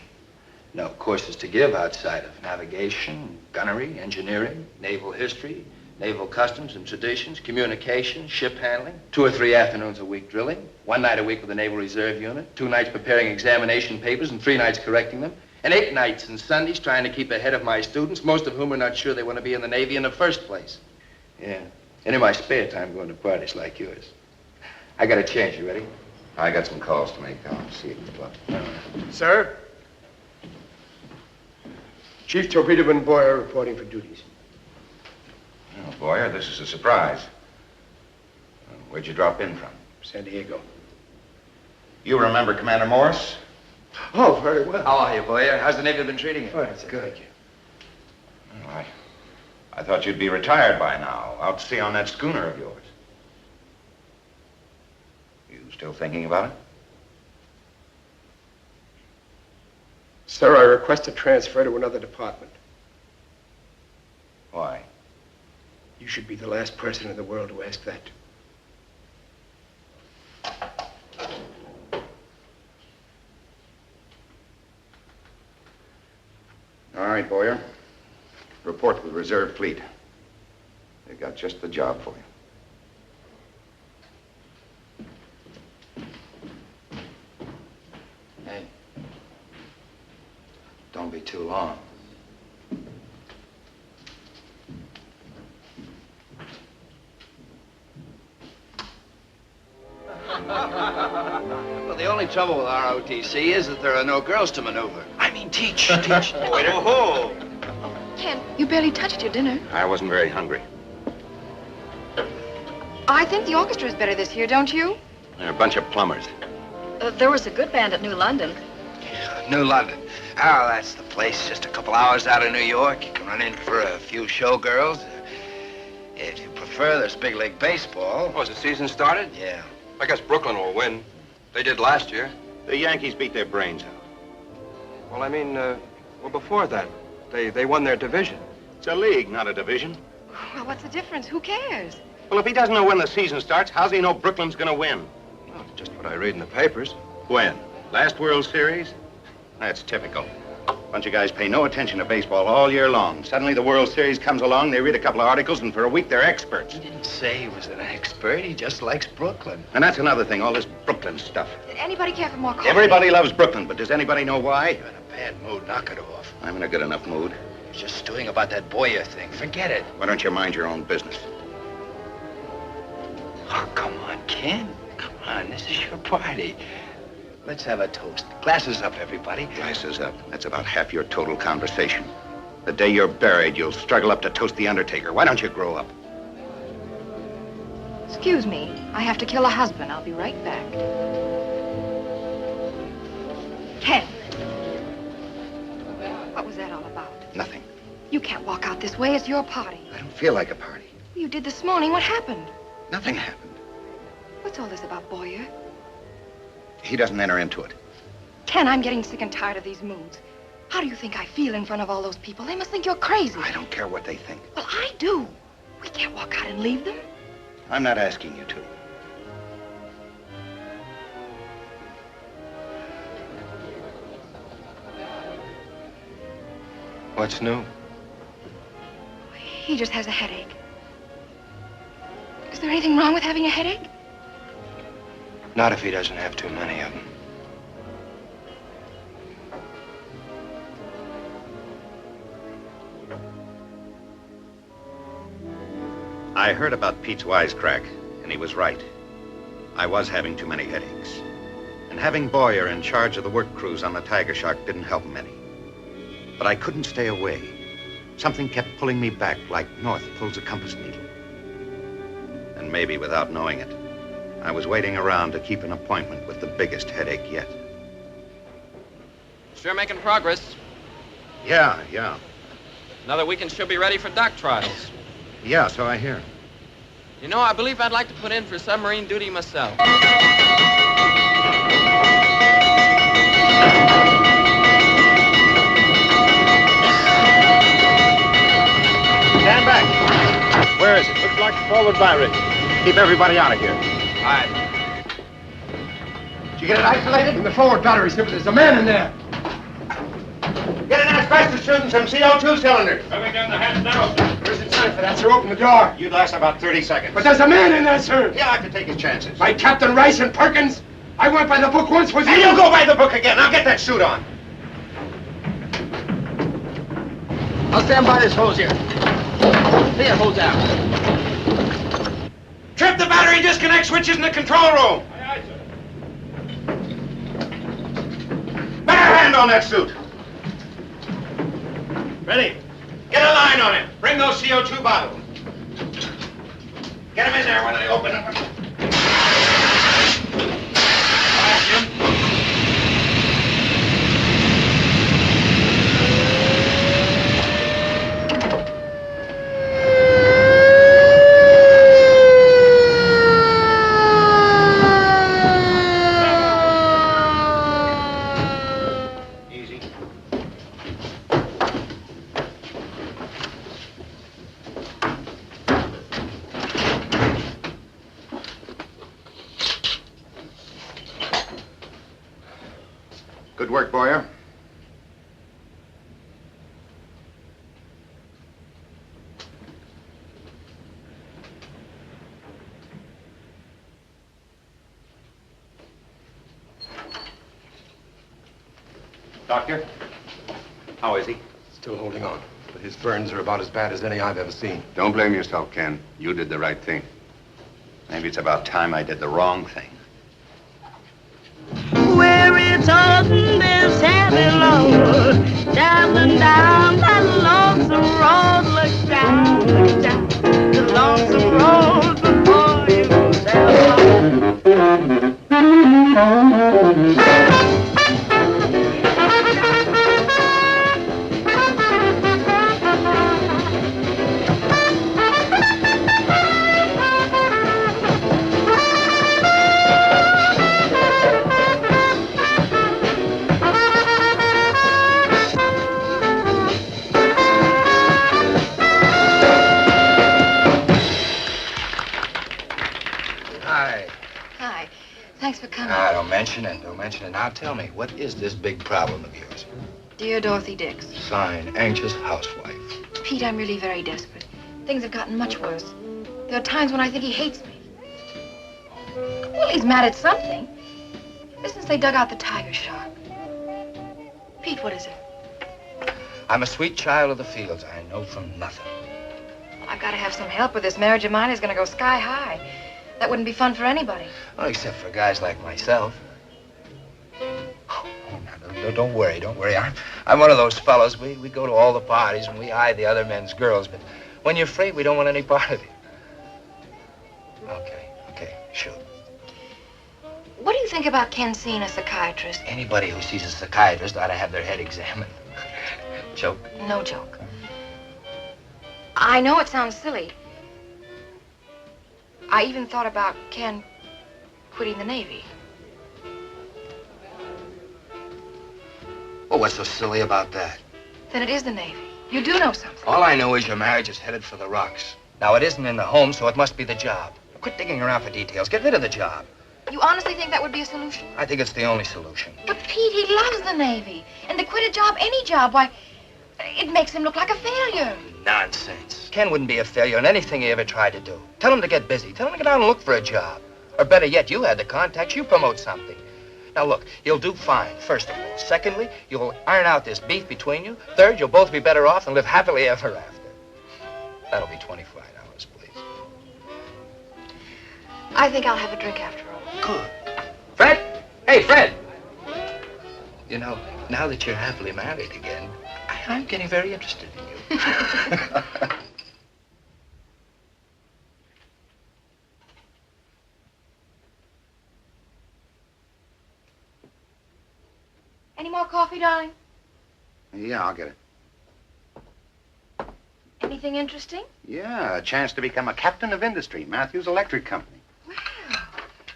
No courses to give outside of navigation, gunnery, engineering, naval history, naval customs and traditions, communication, ship handling, 2 or 3 afternoons a week drilling, 1 night a week with the Naval Reserve Unit, 2 nights preparing examination papers and 3 nights correcting them, and 8 nights and Sundays trying to keep ahead of my students, most of whom are not sure they want to be in the Navy in the first place. Yeah, and in my spare time going to parties like yours. I got to change. You ready? I got some calls to make. I'll see you at the club. Sir? Chief Torpedoman Boyer reporting for duties. Oh, Boyer, this is a surprise. Where'd you drop in from? San Diego. You remember Commander Morris? Oh, very well. How are you, Boyer? How's the Navy been treating you? Oh, that's good. Thank you. Well, I thought you'd be retired by now, out to sea on that schooner of yours. You still thinking about it? Sir, I request a transfer to another department. Why? You should be the last person in the world to ask that. All right, Boyer. Report to the reserve fleet. They got just the job for you. Hey. Don't be too long. Well, the only trouble with ROTC is that there are no girls to maneuver. I mean, teach. Waiter. Oh, Ken, you barely touched your dinner. I wasn't very hungry. I think the orchestra is better this year, don't you? They're a bunch of plumbers. There was a good band at New London. New London. Oh, that's the place. Just a couple hours out of New York. You can run in for a few showgirls. If you prefer, there's big league baseball. Oh, has the season started? Yeah. I guess Brooklyn will win. They did last year. The Yankees beat their brains out. Well, I mean, well, before that, they won their division. It's a league, not a division. Well, what's the difference? Who cares? Well, if he doesn't know when the season starts, how's he know Brooklyn's gonna win? Well, just what I read in the papers. When? Last World Series? That's typical. Bunch of guys pay no attention to baseball all year long. Suddenly the World Series comes along, they read a couple of articles, and for a week they're experts. He didn't say he was an expert. He just likes Brooklyn. And that's another thing, all this Brooklyn stuff. Anybody care for more coffee? Everybody loves Brooklyn, but does anybody know why? You're in a bad mood. Knock it off. I'm in a good enough mood. You're just stewing about that Boyer thing. Forget it. Why don't you mind your own business? Oh, come on, Ken. Come on. This is your party. Let's have a toast. Glasses up, everybody. Glasses up. That's about half your total conversation. The day you're buried, you'll struggle up to toast the undertaker. Why don't you grow up? Excuse me. I have to kill a husband. I'll be right back. Ken. What was that all about? Nothing. You can't walk out this way. It's your party. I don't feel like a party. You did this morning. What happened? Nothing happened. What's all this about Boyer? He doesn't enter into it. Ken, I'm getting sick and tired of these moods. How do you think I feel in front of all those people? They must think you're crazy. I don't care what they think. Well, I do. We can't walk out and leave them. I'm not asking you to. What's new? He just has a headache. Is there anything wrong with having a headache? Not if he doesn't have too many of them. I heard about Pete's wisecrack, and he was right. I was having too many headaches. And having Boyer in charge of the work crews on the Tiger Shark didn't help him any. But I couldn't stay away. Something kept pulling me back like north pulls a compass needle. And maybe without knowing it, I was waiting around to keep an appointment with the biggest headache yet. Sure making progress. Yeah. Another week and she'll be ready for dock trials. Yeah, so I hear. You know, I believe I'd like to put in for submarine duty myself. Stand back. Where is it? Looks like the forward by-rig. Keep everybody out of here. All right. Did you get it isolated? In the forward battery, sir, but there's a man in there. Get in there as fast as shooting some CO2 cylinders. Coming down the hatch now, sir. There isn't time for that, sir. Open the door. You'd last about 30 seconds. But there's a man in there, sir. He'll have to take his chances. By Captain Rice and Perkins. I went by the book once with you. And you'll go by the book again. I'll get that suit on. I'll stand by this hose here. Here, hose out. Trip the battery disconnect switches in the control room. Aye, sir. Better hand on that suit. Ready? Get a line on him. Bring those CO2 bottles. Get him in there when I open up. Good work, Boyer. Doctor, how is he? Still holding on, but his burns are about as bad as any I've ever seen. Don't blame yourself, Ken. You did the right thing. Maybe it's about time I did the wrong thing. Where it's Holden, there's heavy load, traveling down that lonesome road. Look down, the lonesome road before you Thanks for coming. Don't mention it. Now tell me, what is this big problem of yours? Dear Dorothy Dix. Sign, anxious housewife. Pete, I'm really very desperate. Things have gotten much worse. There are times when I think he hates me. Well, he's mad at something. Ever since they dug out the Tiger Shark. Pete, what is it? I'm a sweet child of the fields. I know from nothing. I've got to have some help, or this marriage of mine is going to go sky high. That wouldn't be fun for anybody. Well, except for guys like myself. Oh, no, don't worry. I'm one of those fellows. We go to all the parties and we eye the other men's girls, but when you're free, we don't want any part of you. Okay, shoot. What do you think about Ken seeing a psychiatrist? Anybody who sees a psychiatrist ought to have their head examined. Joke? No joke. I know it sounds silly. I even thought about Ken quitting the Navy. Well, what's so silly about that? Then it is the Navy. You do know something. All I know is your marriage is headed for the rocks. Now, it isn't in the home, so it must be the job. Quit digging around for details. Get rid of the job. You honestly think that would be a solution? I think it's the only solution. But Pete, he loves the Navy. And to quit a job, any job, why, it makes him look like a failure. Nonsense. Ken wouldn't be a failure in anything he ever tried to do. Tell him to get busy. Tell him to get out and look for a job. Or better yet, you had the contacts. You promote something. Now, look, you'll do fine, first of all. Secondly, you'll iron out this beef between you. Third, you'll both be better off and live happily ever after. That'll be $25, please. I think I'll have a drink after all. Good. Fred? Hey, Fred! You know, now that you're happily married again, I'm getting very interested in you. Any more coffee, darling? Yeah, I'll get it. Anything interesting? Yeah, a chance to become a captain of industry, Matthews Electric Company.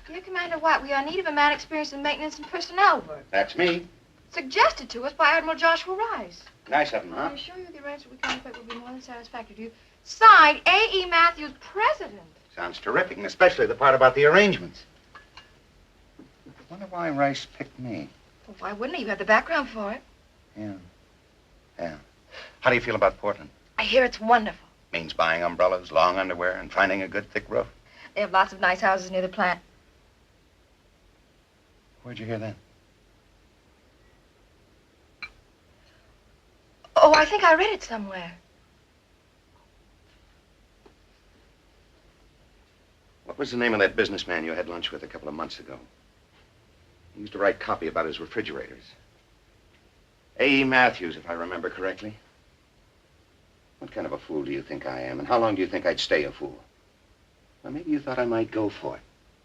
Dear Commander White, we are in need of a man experienced in maintenance and personnel work. That's me. Suggested to us by Admiral Joshua Rice. Nice of him, huh? I assure you the arrangement we contemplate will be more than satisfactory to you. Signed, A.E. Matthews, President. Sounds terrific, and especially the part about the arrangements. Wonder why Rice picked me. Well, why wouldn't he? You have the background for it. Yeah. Yeah. How do you feel about Portland? I hear it's wonderful. Means buying umbrellas, long underwear, and finding a good thick roof. They have lots of nice houses near the plant. Where'd you hear that? Oh, I think I read it somewhere. What was the name of that businessman you had lunch with a couple of months ago? He used to write copy about his refrigerators. A.E. Matthews, if I remember correctly. What kind of a fool do you think I am, and how long do you think I'd stay a fool? Well, maybe you thought I might go for it,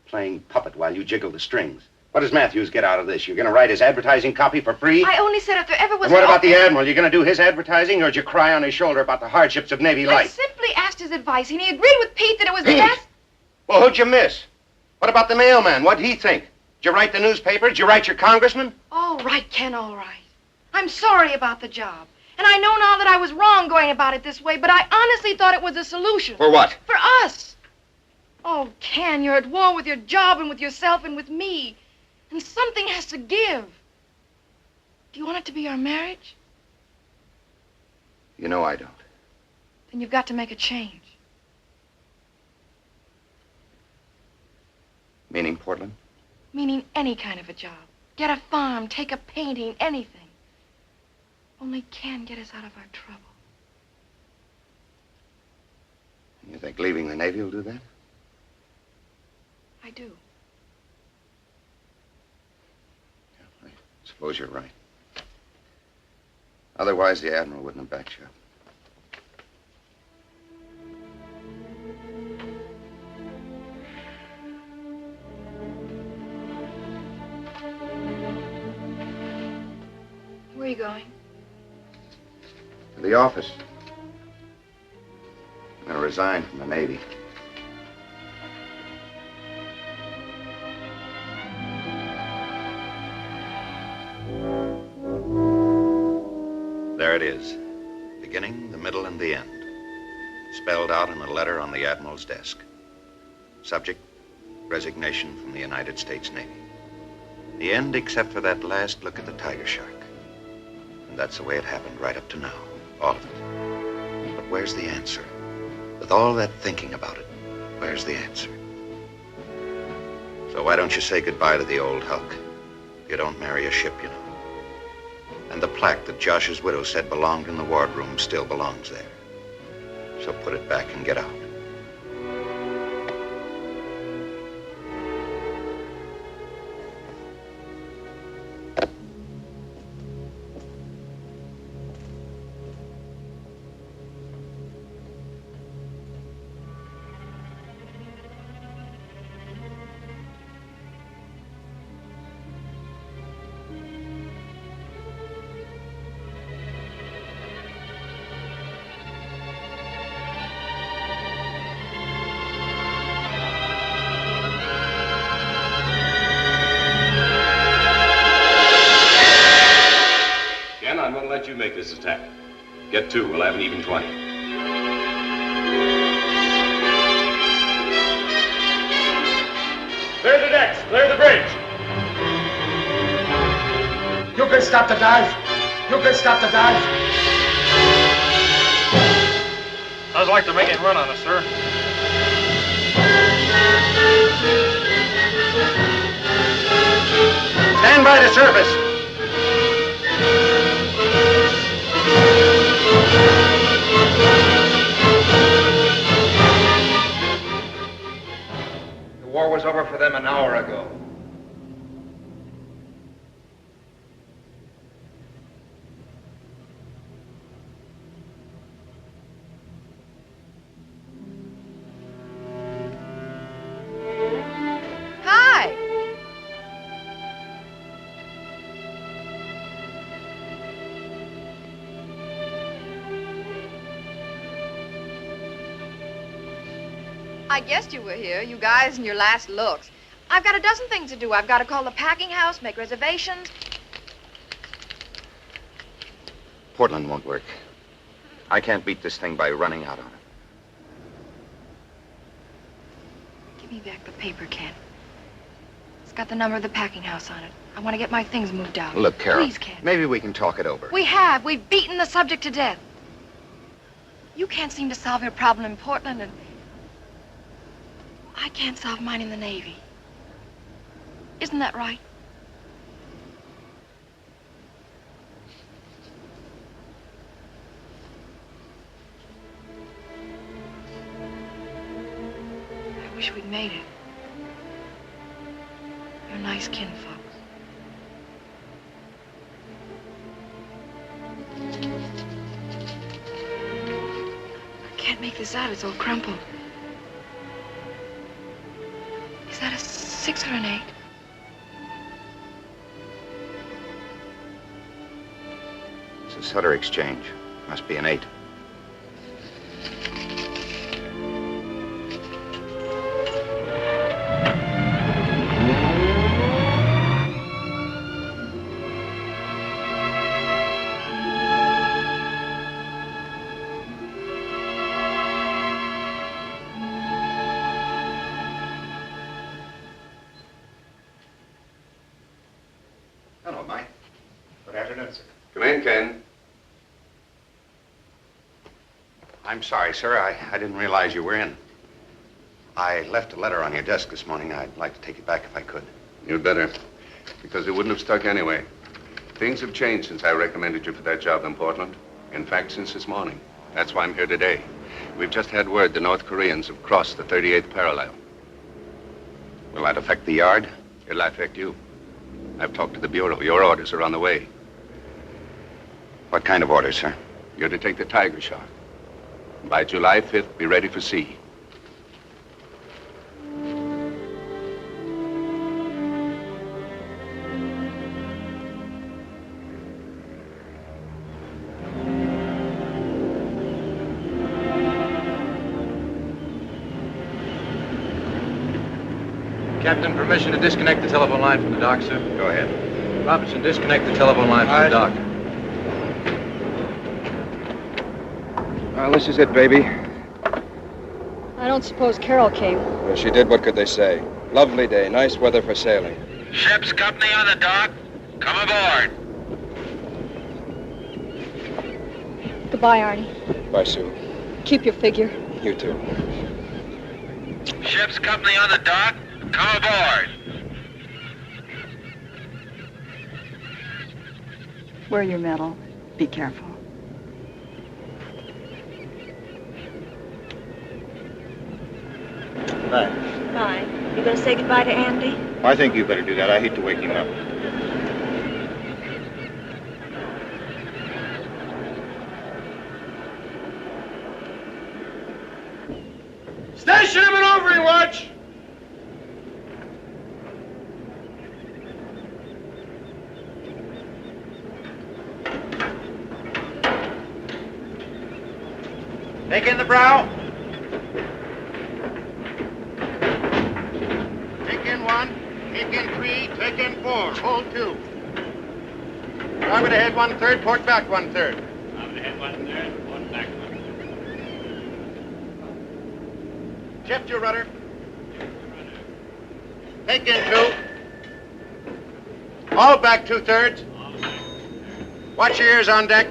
playing puppet while you jiggle the strings. What does Matthews get out of this? You're going to write his advertising copy for free? I only said if there ever was And what about the Admiral? You're going to do his advertising, or did you cry on his shoulder about the hardships of Navy I life? simply asked his advice, and he agreed with Pete that it was the Pete? best. Well, who'd you miss? What about the mailman? What'd he think? Did you write the newspaper? Did you write your congressman? All right, Ken, all right. I'm sorry about the job. And I know now that I was wrong going about it this way, but I honestly thought it was a solution. For what? For us. Oh, Ken, you're at war with your job and with yourself and with me. And something has to give. Do you want it to be our marriage? You know I don't. Then you've got to make a change. Meaning Portland? Meaning any kind of a job. Get a farm, take a painting, anything. Only Ken get us out of our trouble. You think leaving the Navy will do that? I do. I suppose you're right. Otherwise, the Admiral wouldn't have backed you up. Where are you going? To the office. I'm going to resign from the Navy. There it is. Beginning, the middle, and the end. Spelled out in a letter on the Admiral's desk. Subject, resignation from the United States Navy. The end except for that last look at the Tiger Shark. And that's the way it happened right up to now. All of it. But where's the answer? With all that thinking about it, where's the answer? So why don't you say goodbye to the old hulk? You don't marry a ship, you know. And the plaque that Josh's widow said belonged in the wardroom still belongs there. So put it back and get out. I'm going to let you make this attack. Get two, we'll have an even 20. Clear the decks, clear the bridge. You can stop the dive. You can stop the dive. I'd like to make it run on us, sir. Stand by to surface. The war cover for them an hour ago. Hi. I guessed you were here, you guys and your last looks. I've got a dozen things to do. I've got to call the packing house, make reservations. Portland won't work. I can't beat this thing by running out on it. Give me back the paper, Ken. It's got the number of the packing house on it. I want to get my things moved out. Look, Carol, Please, Ken. maybe we can talk it over. We have. We've beaten the subject to death. You can't seem to solve your problem in Portland, and I can't solve mine in the Navy. Isn't that right? I wish we'd made it. You're nice kinfolks. I can't make this out. It's all crumpled. Is that a 6 or an 8? It's a Sutter exchange. Must be an 8. Hello, Mike. Good afternoon, sir. Come in, Ken. I'm sorry, sir. I didn't realize you were in. I left a letter on your desk this morning. I'd like to take it back if I could. You'd better, because it wouldn't have stuck anyway. Things have changed since I recommended you for that job in Portland. In fact, since this morning. That's why I'm here today. We've just had word the North Koreans have crossed the 38th parallel. Will that affect the yard? It'll affect you. I've talked to the Bureau. Your orders are on the way. What kind of orders, sir? You're to take the Tiger Shark. By July 5th, be ready for sea. Captain, permission to disconnect the telephone line from the dock, sir? Go ahead. Robinson, disconnect the telephone line from the dock. Well, this is it, baby. I don't suppose Carol came. Well, she did. What could they say? Lovely day. Nice weather for sailing. Ship's company on the dock. Come aboard. Goodbye, Arnie. Bye, Sue. Keep your figure. You too. Ship's company on the dock. Come aboard. Wear your medal. Be careful. Bye. Bye. You gonna say goodbye to Andy? I think you better do that. I hate to wake him up. Station him and overing watch! Take in the brow. Take in 1, take in 3, take in 4, hold 2. Starboard ahead 1/3, port back 1/3. Starboard ahead 1/3, port back 1/3. Shift your rudder. Take in 2. All back 2/3. Watch your ears on deck.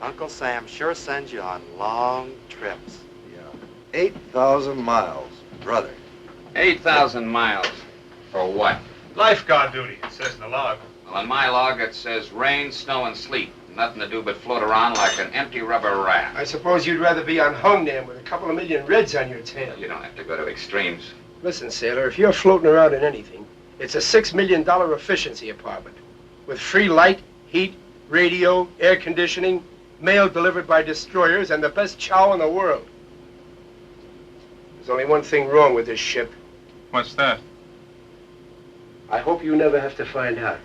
Uncle Sam sure sends you on long trips. 8,000 miles, brother. 8,000 miles. For what? Lifeguard duty, it says in the log. Well, in my log it says rain, snow, and sleet. Nothing to do but float around like an empty rubber raft. I suppose you'd rather be on Konneenn with a couple of million reds on your tail. You don't have to go to extremes. Listen, sailor, if you're floating around in anything, it's a $6 million efficiency apartment with free light, heat, radio, air conditioning, mail delivered by destroyers, and the best chow in the world. There's only one thing wrong with this ship. What's that? I hope you never have to find out.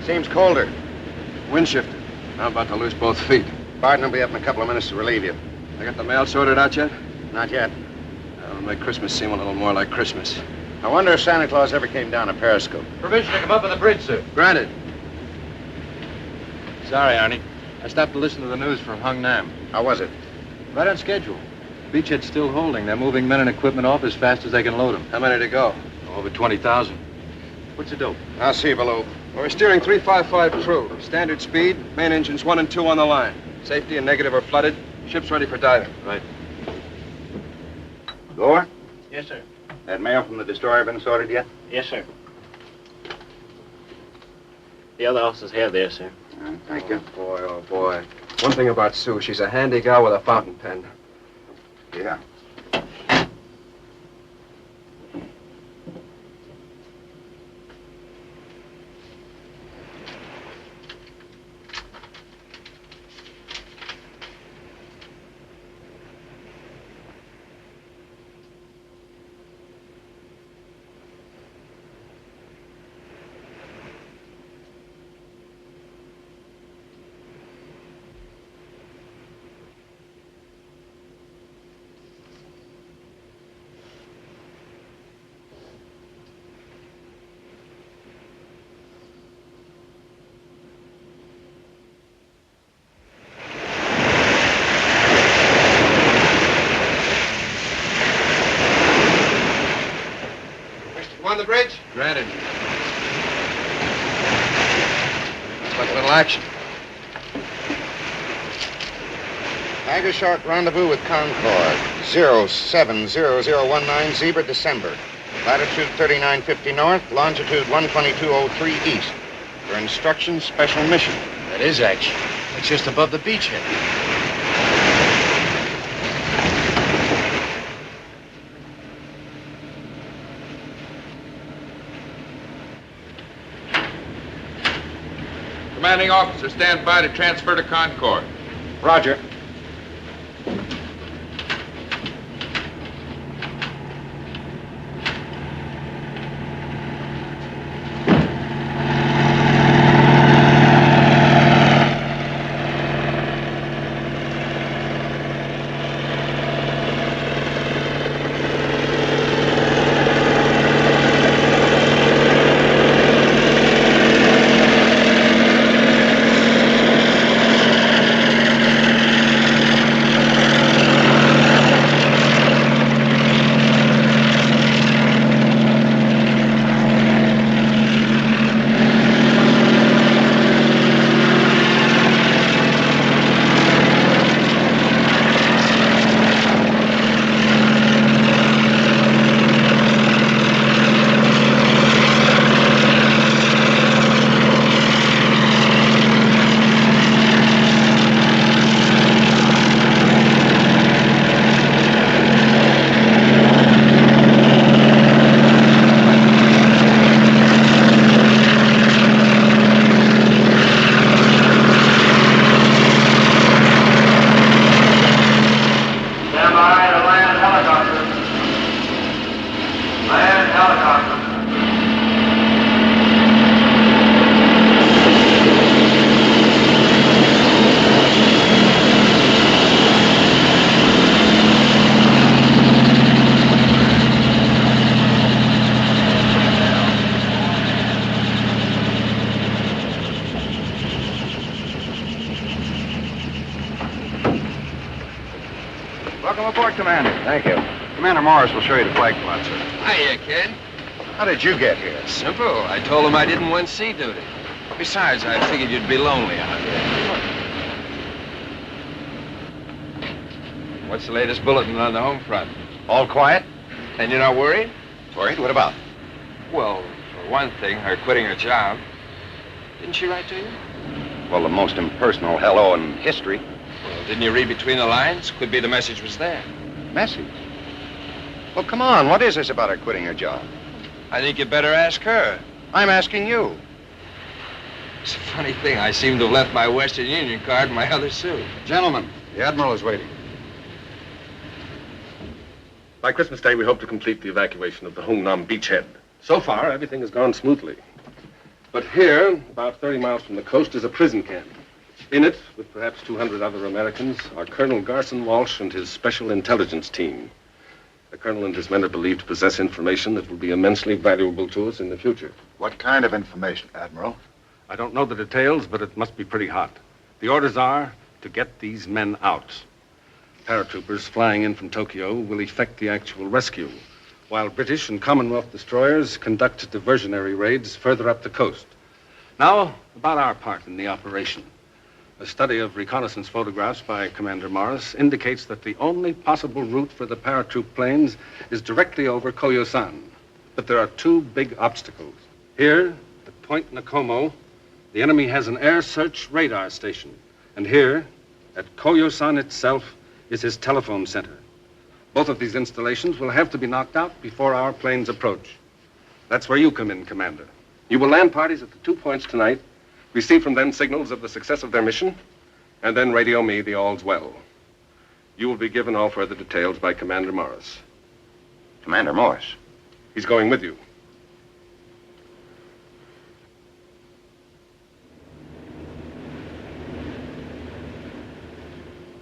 Seems colder. Wind shifted. I'm about to lose both feet. Barton will be up in a couple of minutes to relieve you. I got the mail sorted out yet? Not yet. That'll make Christmas seem a little more like Christmas. I wonder if Santa Claus ever came down a periscope. Permission to come up on the bridge, sir. Granted. Sorry, Arnie. I stopped to listen to the news from Konneenn. How was it? Right on schedule. Beachhead's still holding. They're moving men and equipment off as fast as they can load them. How many to go? Over 20,000. What's the dope? I'll see you below. Well, we're steering 355 true. Standard speed, main engines 1 and 2 on the line. Safety and negative are flooded. Ship's ready for diving. Right. Gore? Yes, sir. That mail from the destroyer been sorted yet? Yes, sir. The other officers have there, sir. Thank you. Boy, oh boy. One thing about Sue, she's a handy gal with a fountain pen. Yeah. On the bridge? Granted. Looks like a little action. Tiger Shark rendezvous with Concord. 070019 Zebra, December. Latitude 3950 north, longitude 12203 east. For instructions, special mission. That is action. It's just above the beachhead. Commanding officer, stand by to transfer to Concord. Roger. Welcome aboard, Commander. Thank you. Commander Morris will show you the flag plot, sir. Hiya, kid. How did you get here? Simple. I told them I didn't want sea duty. Besides, I figured you'd be lonely out here. What's the latest bulletin on the home front? All quiet? And you're not worried? Worried? What about? Well, for one thing, her quitting her job. Didn't she write to you? Well, the most impersonal hello in history. Well, didn't you read between the lines? Could be the message was there. Message? Well, come on. What is this about her quitting her job? I think you better ask her. I'm asking you. It's a funny thing. I seem to have left my Western Union card in my other suit. Gentlemen, the Admiral is waiting. By Christmas Day, we hope to complete the evacuation of the Hungnam beachhead. So far, everything has gone smoothly. But here, about 30 miles from the coast, is a prison camp. In it, with perhaps 200 other Americans, are Colonel Garson Walsh and his special intelligence team. The colonel and his men are believed to possess information that will be immensely valuable to us in the future. What kind of information, Admiral? I don't know the details, but it must be pretty hot. The orders are to get these men out. Paratroopers flying in from Tokyo will effect the actual rescue, while British and Commonwealth destroyers conduct diversionary raids further up the coast. Now, about our part in the operation. A study of reconnaissance photographs by Commander Morris indicates that the only possible route for the paratroop planes is directly over Koyosan. But there are two big obstacles. Here, at Point Nakomo, the enemy has an air search radar station. And here, at Koyosan itself, is his telephone center. Both of these installations will have to be knocked out before our planes approach. That's where you come in, Commander. You will land parties at the 2 points tonight, receive from them signals of the success of their mission, and then radio me the all's well. You will be given all further details by Commander Morris. Commander Morris? He's going with you.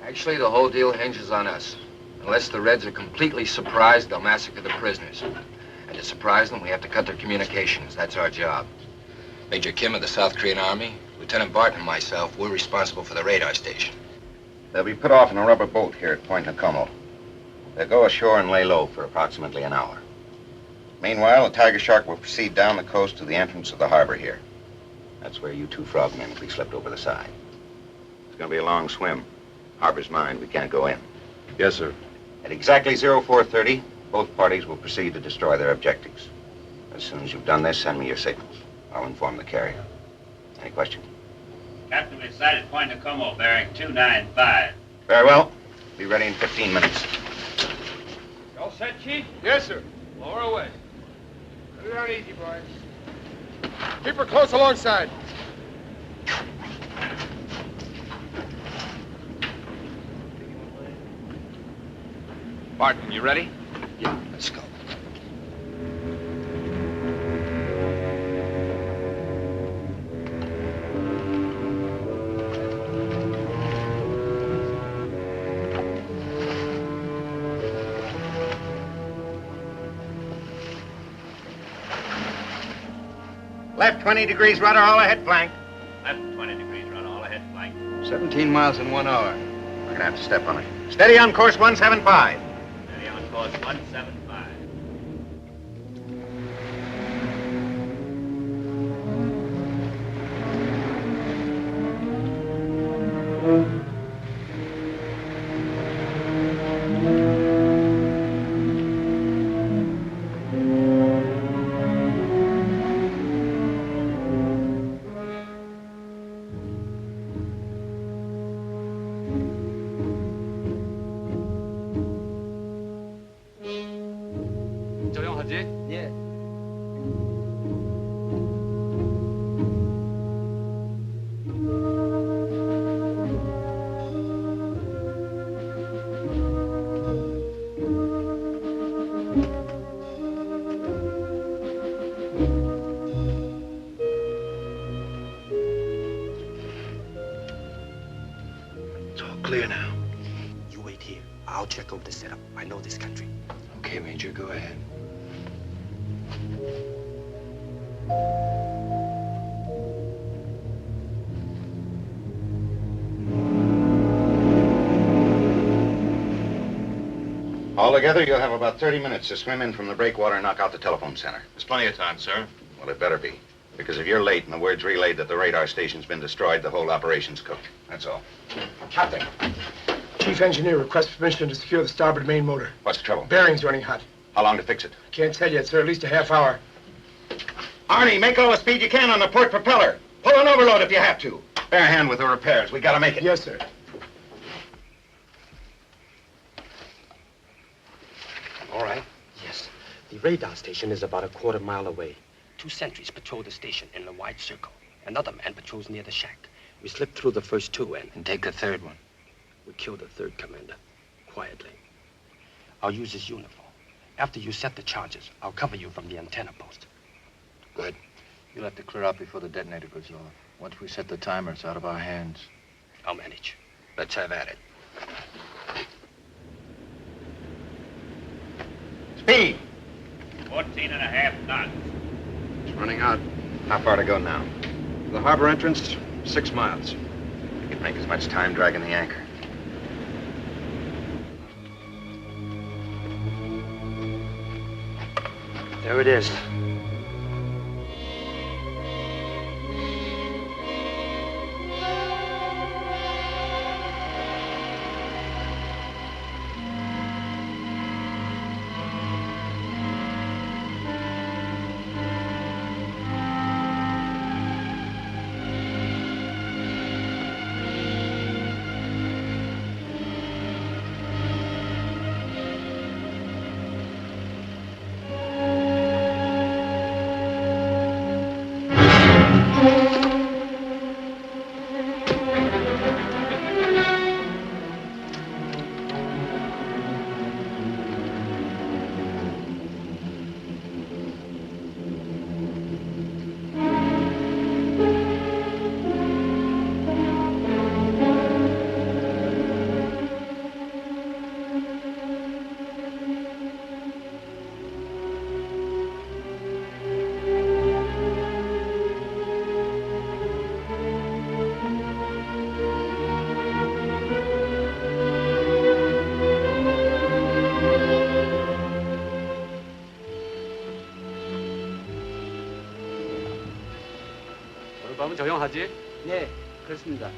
Actually, the whole deal hinges on us. Unless the Reds are completely surprised, they'll massacre the prisoners. And to surprise them, we have to cut their communications. That's our job. Major Kim of the South Korean Army, Lieutenant Barton and myself, we're responsible for the radar station. They'll be put off in a rubber boat here at Point Nakomo. They'll go ashore and lay low for approximately an hour. Meanwhile, the Tiger Shark will proceed down the coast to the entrance of the harbor here. That's where you two frogmen will be slipped over the side. It's going to be a long swim. Harbor's mine. We can't go in. Yes, sir. At exactly 0430, both parties will proceed to destroy their objectives. As soon as you've done this, send me your signals. I'll inform the carrier. Any questions? Captain, we've sighted Point Nakomo, bearing 295. Very well. Be ready in 15 minutes. All set, Chief? Yes, sir. Lower away. Put it on easy, boys. Keep her close alongside. Barton, you ready? Yeah, let's go. Left 20 degrees rudder, all ahead flank. Left 20 degrees, run all ahead flank. 17 miles in 1 hour. We're gonna have to step on it. Steady on course 175. Steady on course 175. Yeah. It's all clear now. You wait here. I'll check over the setup. I know this country. Okay, Major, go ahead. Altogether, you'll have about 30 minutes to swim in from the breakwater and knock out the telephone center. There's plenty of time, sir. Well, it better be. Because if you're late and the word's relayed that the radar station's been destroyed, the whole operation's cooked. That's all. Captain. Chief engineer requests permission to secure the starboard main motor. What's the trouble? Bearing's running hot. How long to fix it? Can't tell yet, sir. At least a half hour. Arnie, make all the speed you can on the port propeller. Pull an overload if you have to. Bear a hand with the repairs. We gotta make it. Yes, sir. All right. Yes. The radar station is about a quarter-mile away. 2 sentries patrol the station in a wide circle. Another man patrols near the shack. We slip through the first 2 and take the third one. We kill the third commander, quietly. I'll use his uniform. After you set the charges, I'll cover you from the antenna post. Good. You'll have to clear out before the detonator goes off. Once we set the timer, it's out of our hands. I'll manage. Let's have at it. Speed! 14.5 knots. It's running out. How far to go now? The harbor entrance, 6 miles. You can make as much time dragging the anchor. There it is. 밤은 조용하지? 네, 그렇습니다.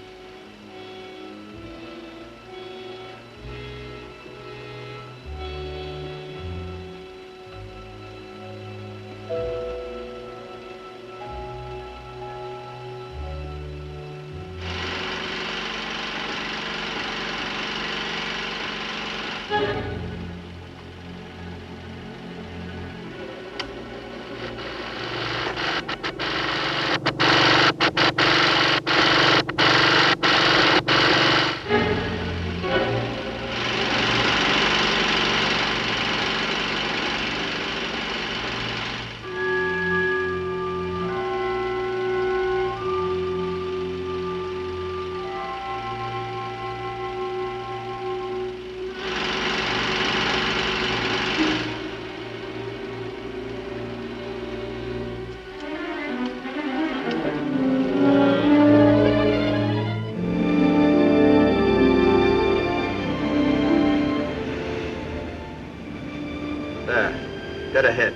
Dead ahead.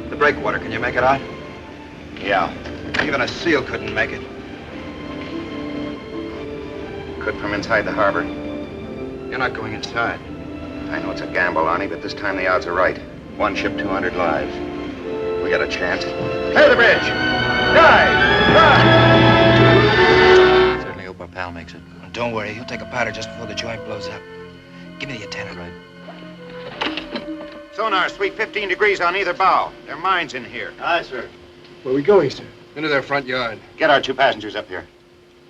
The breakwater, can you make it out? Yeah. Even a SEAL couldn't make it. Could from inside the harbor. You're not going inside. I know it's a gamble, Arnie, but this time the odds are right. 1 ship, 200 lives. We got a chance. Clear the bridge! Dive! Dive! Certainly hope our pal makes it. Don't worry, he'll take a powder just before the joint blows up. Give me the antenna. Right. Sonar, sweep 15 degrees on either bow. There are mines in here. Aye, sir. Where are we going, sir? Into their front yard. Get our 2 passengers up here.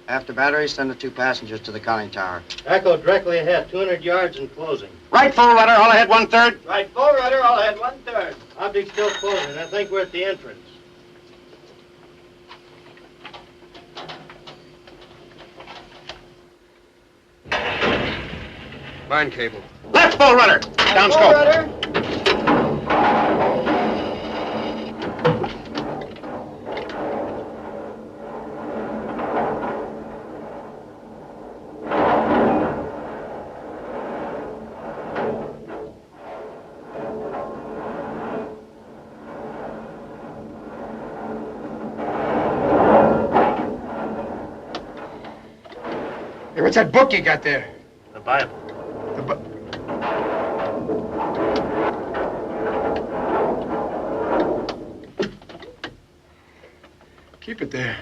After battery, send the 2 passengers to the conning tower. Echo directly ahead, 200 yards and closing. Right full rudder, all ahead 1/3. Right full rudder, all ahead 1/3. Object still closing. I think we're at the entrance. Mine cable. Left full rudder. Down full scope. Rudder. what's that book you got there? The Bible. Keep it there.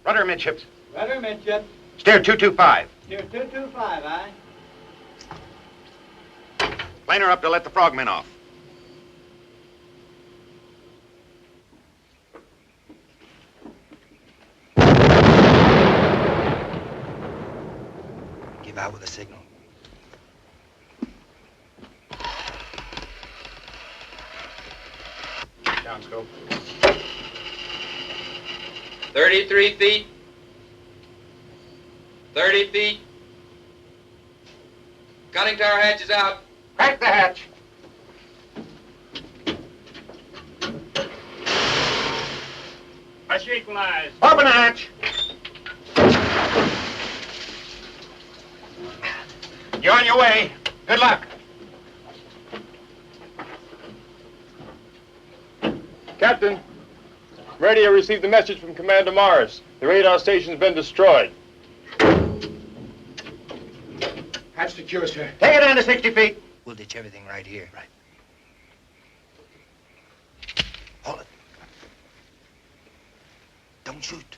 Rudder midships. Rudder midship. Steer 225. Steer 225, aye. Plane her up to let the frogmen off. Give out with a signal. Down scope. 33 feet. 30 feet. Conning tower hatch is out. Crack the hatch. Pressure equalized. Open the hatch. You're on your way. Good luck. Captain, radio received a message from Commander Morris. The radar station's been destroyed. Hatch secure, sir. Take it down to 60 feet. We'll ditch everything right here. Right. Hold it. Don't shoot.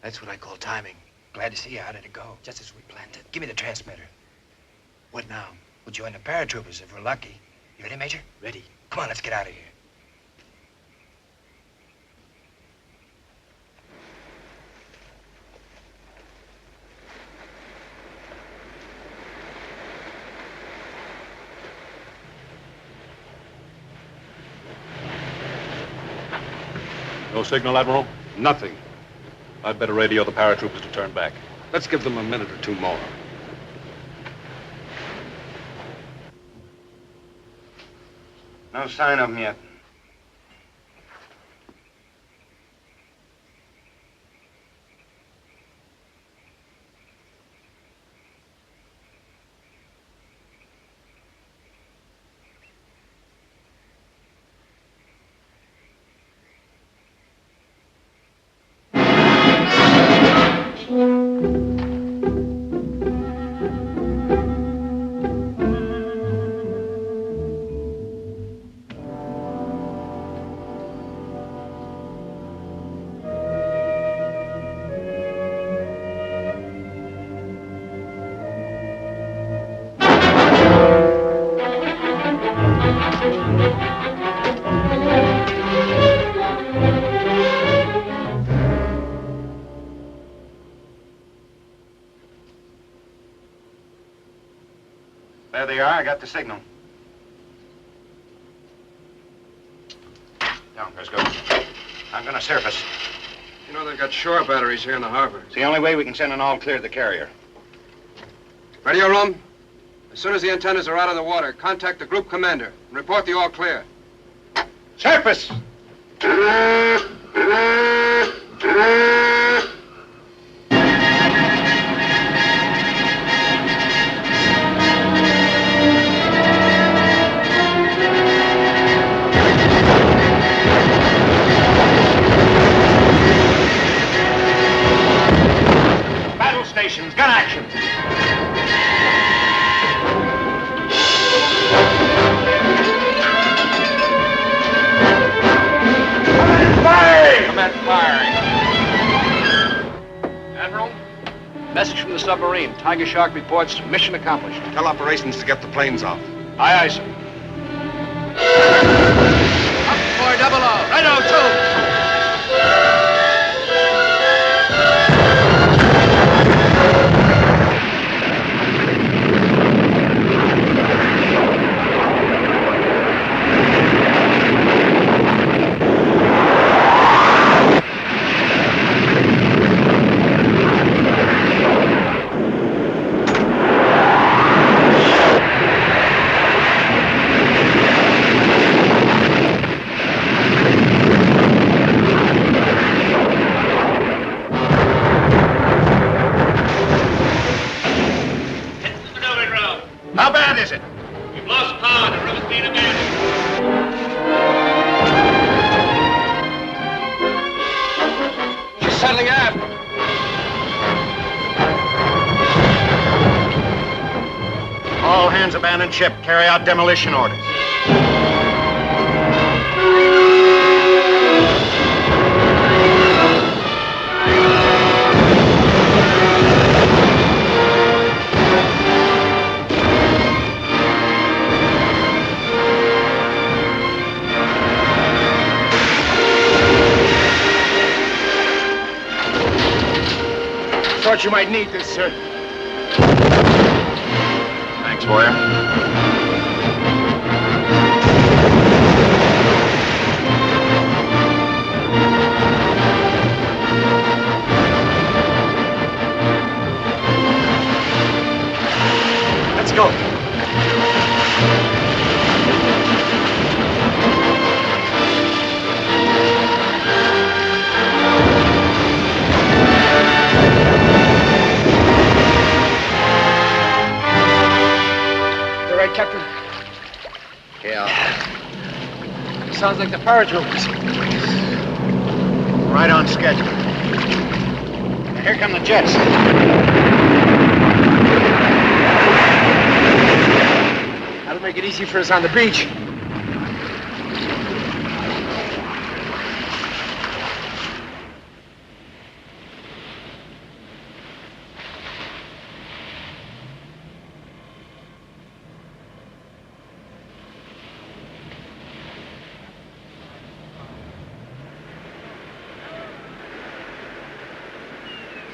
That's what I call timing. Glad to see you. How did it go? Just as we planned it. Give me the transmitter. What now? We'll join the paratroopers if we're lucky. You ready, Major? Ready. Come on, let's get out of here. No signal, Admiral? Nothing. I'd better radio the paratroopers to turn back. Let's give them a minute or two more. No sign of them yet. There they are. I got the signal. Down, Frisco. I'm gonna surface. You know they've got shore batteries here in the harbor. It's the only way we can send an all-clear to the carrier. Radio room. As soon as the antennas are out of the water, contact the group commander and report the all clear. Surface! Battle stations, gun action! Commence firing. Admiral, message from the submarine. Tiger Shark reports mission accomplished. Tell operations to get the planes off. Aye, aye, sir. Up for double O. Right on, two. How bad is it? We've lost power. The room's being abandoned. She's All hands abandon ship. Carry out demolition orders. Thought you might need this, sir. Thanks, Boyer. Let's go. Captain? Yeah. Sounds like the paratroopers. Right on schedule. Now, here come the jets. That'll make it easy for us on the beach.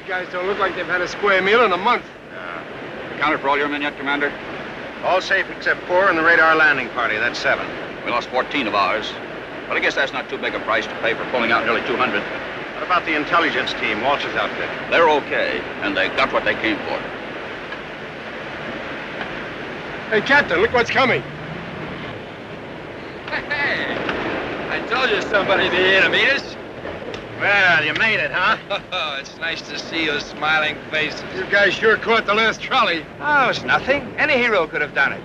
Guys don't look like they've had a square meal in a month. Accounted for all your men yet, Commander? All safe except 4 in the radar landing party. That's 7. We lost 14 of ours. But I guess that's not too big a price to pay for pulling out nearly 200. What about the intelligence team, Walsh's outfit? They're okay, and they got what they came for. Hey, Captain, look what's coming. Hey, I told you somebody'd be here to meet us. Well, you made it, huh? Oh, it's nice to see your smiling faces. You guys sure caught the last trolley. Oh, it's nothing. Any hero could have done it.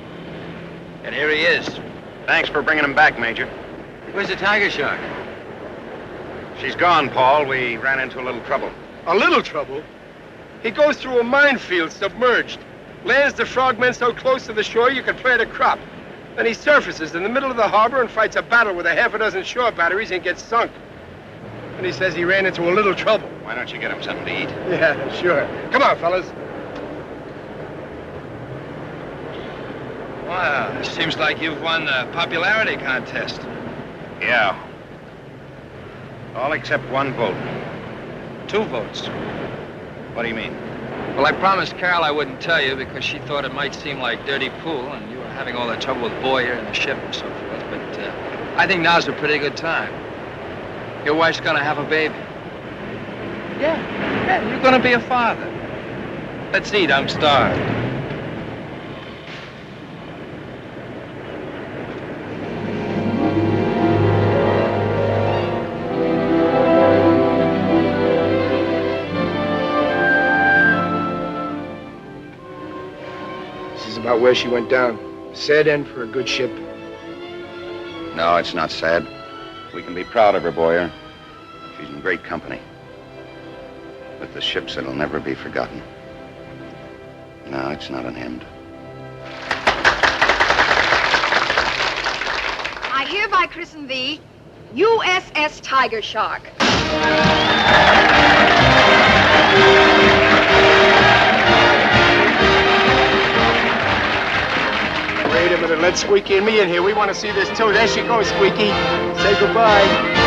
And here he is. Thanks for bringing him back, Major. Where's the Tiger Shark? She's gone, Paul. We ran into a little trouble. A little trouble? He goes through a minefield submerged. Lands the frogmen so close to the shore you can plant a crop. Then he surfaces in the middle of the harbor and fights a battle with a half a dozen shore batteries and gets sunk. And he says he ran into a little trouble. Why don't you get him something to eat? Yeah, sure. Come on, fellas. Wow, it seems like you've won the popularity contest. Yeah. All except 1 vote. 2 votes. What do you mean? Well, I promised Carol I wouldn't tell you because she thought it might seem like dirty pool and you were having all that trouble with Boyer and the ship and so forth. But I think now's a pretty good time. Your wife's gonna have a baby. Yeah, you're gonna be a father. Let's eat, I'm starved. This is about where she went down. Sad end for a good ship. No, it's not sad. We can be proud of her, Boyer. She's in great company. With the ships, it'll never be forgotten. No, it's not an end. I hereby christen thee USS Tiger Shark. Wait a minute, let Squeaky and me in here. We want to see this too. There she goes, Squeaky. Say goodbye.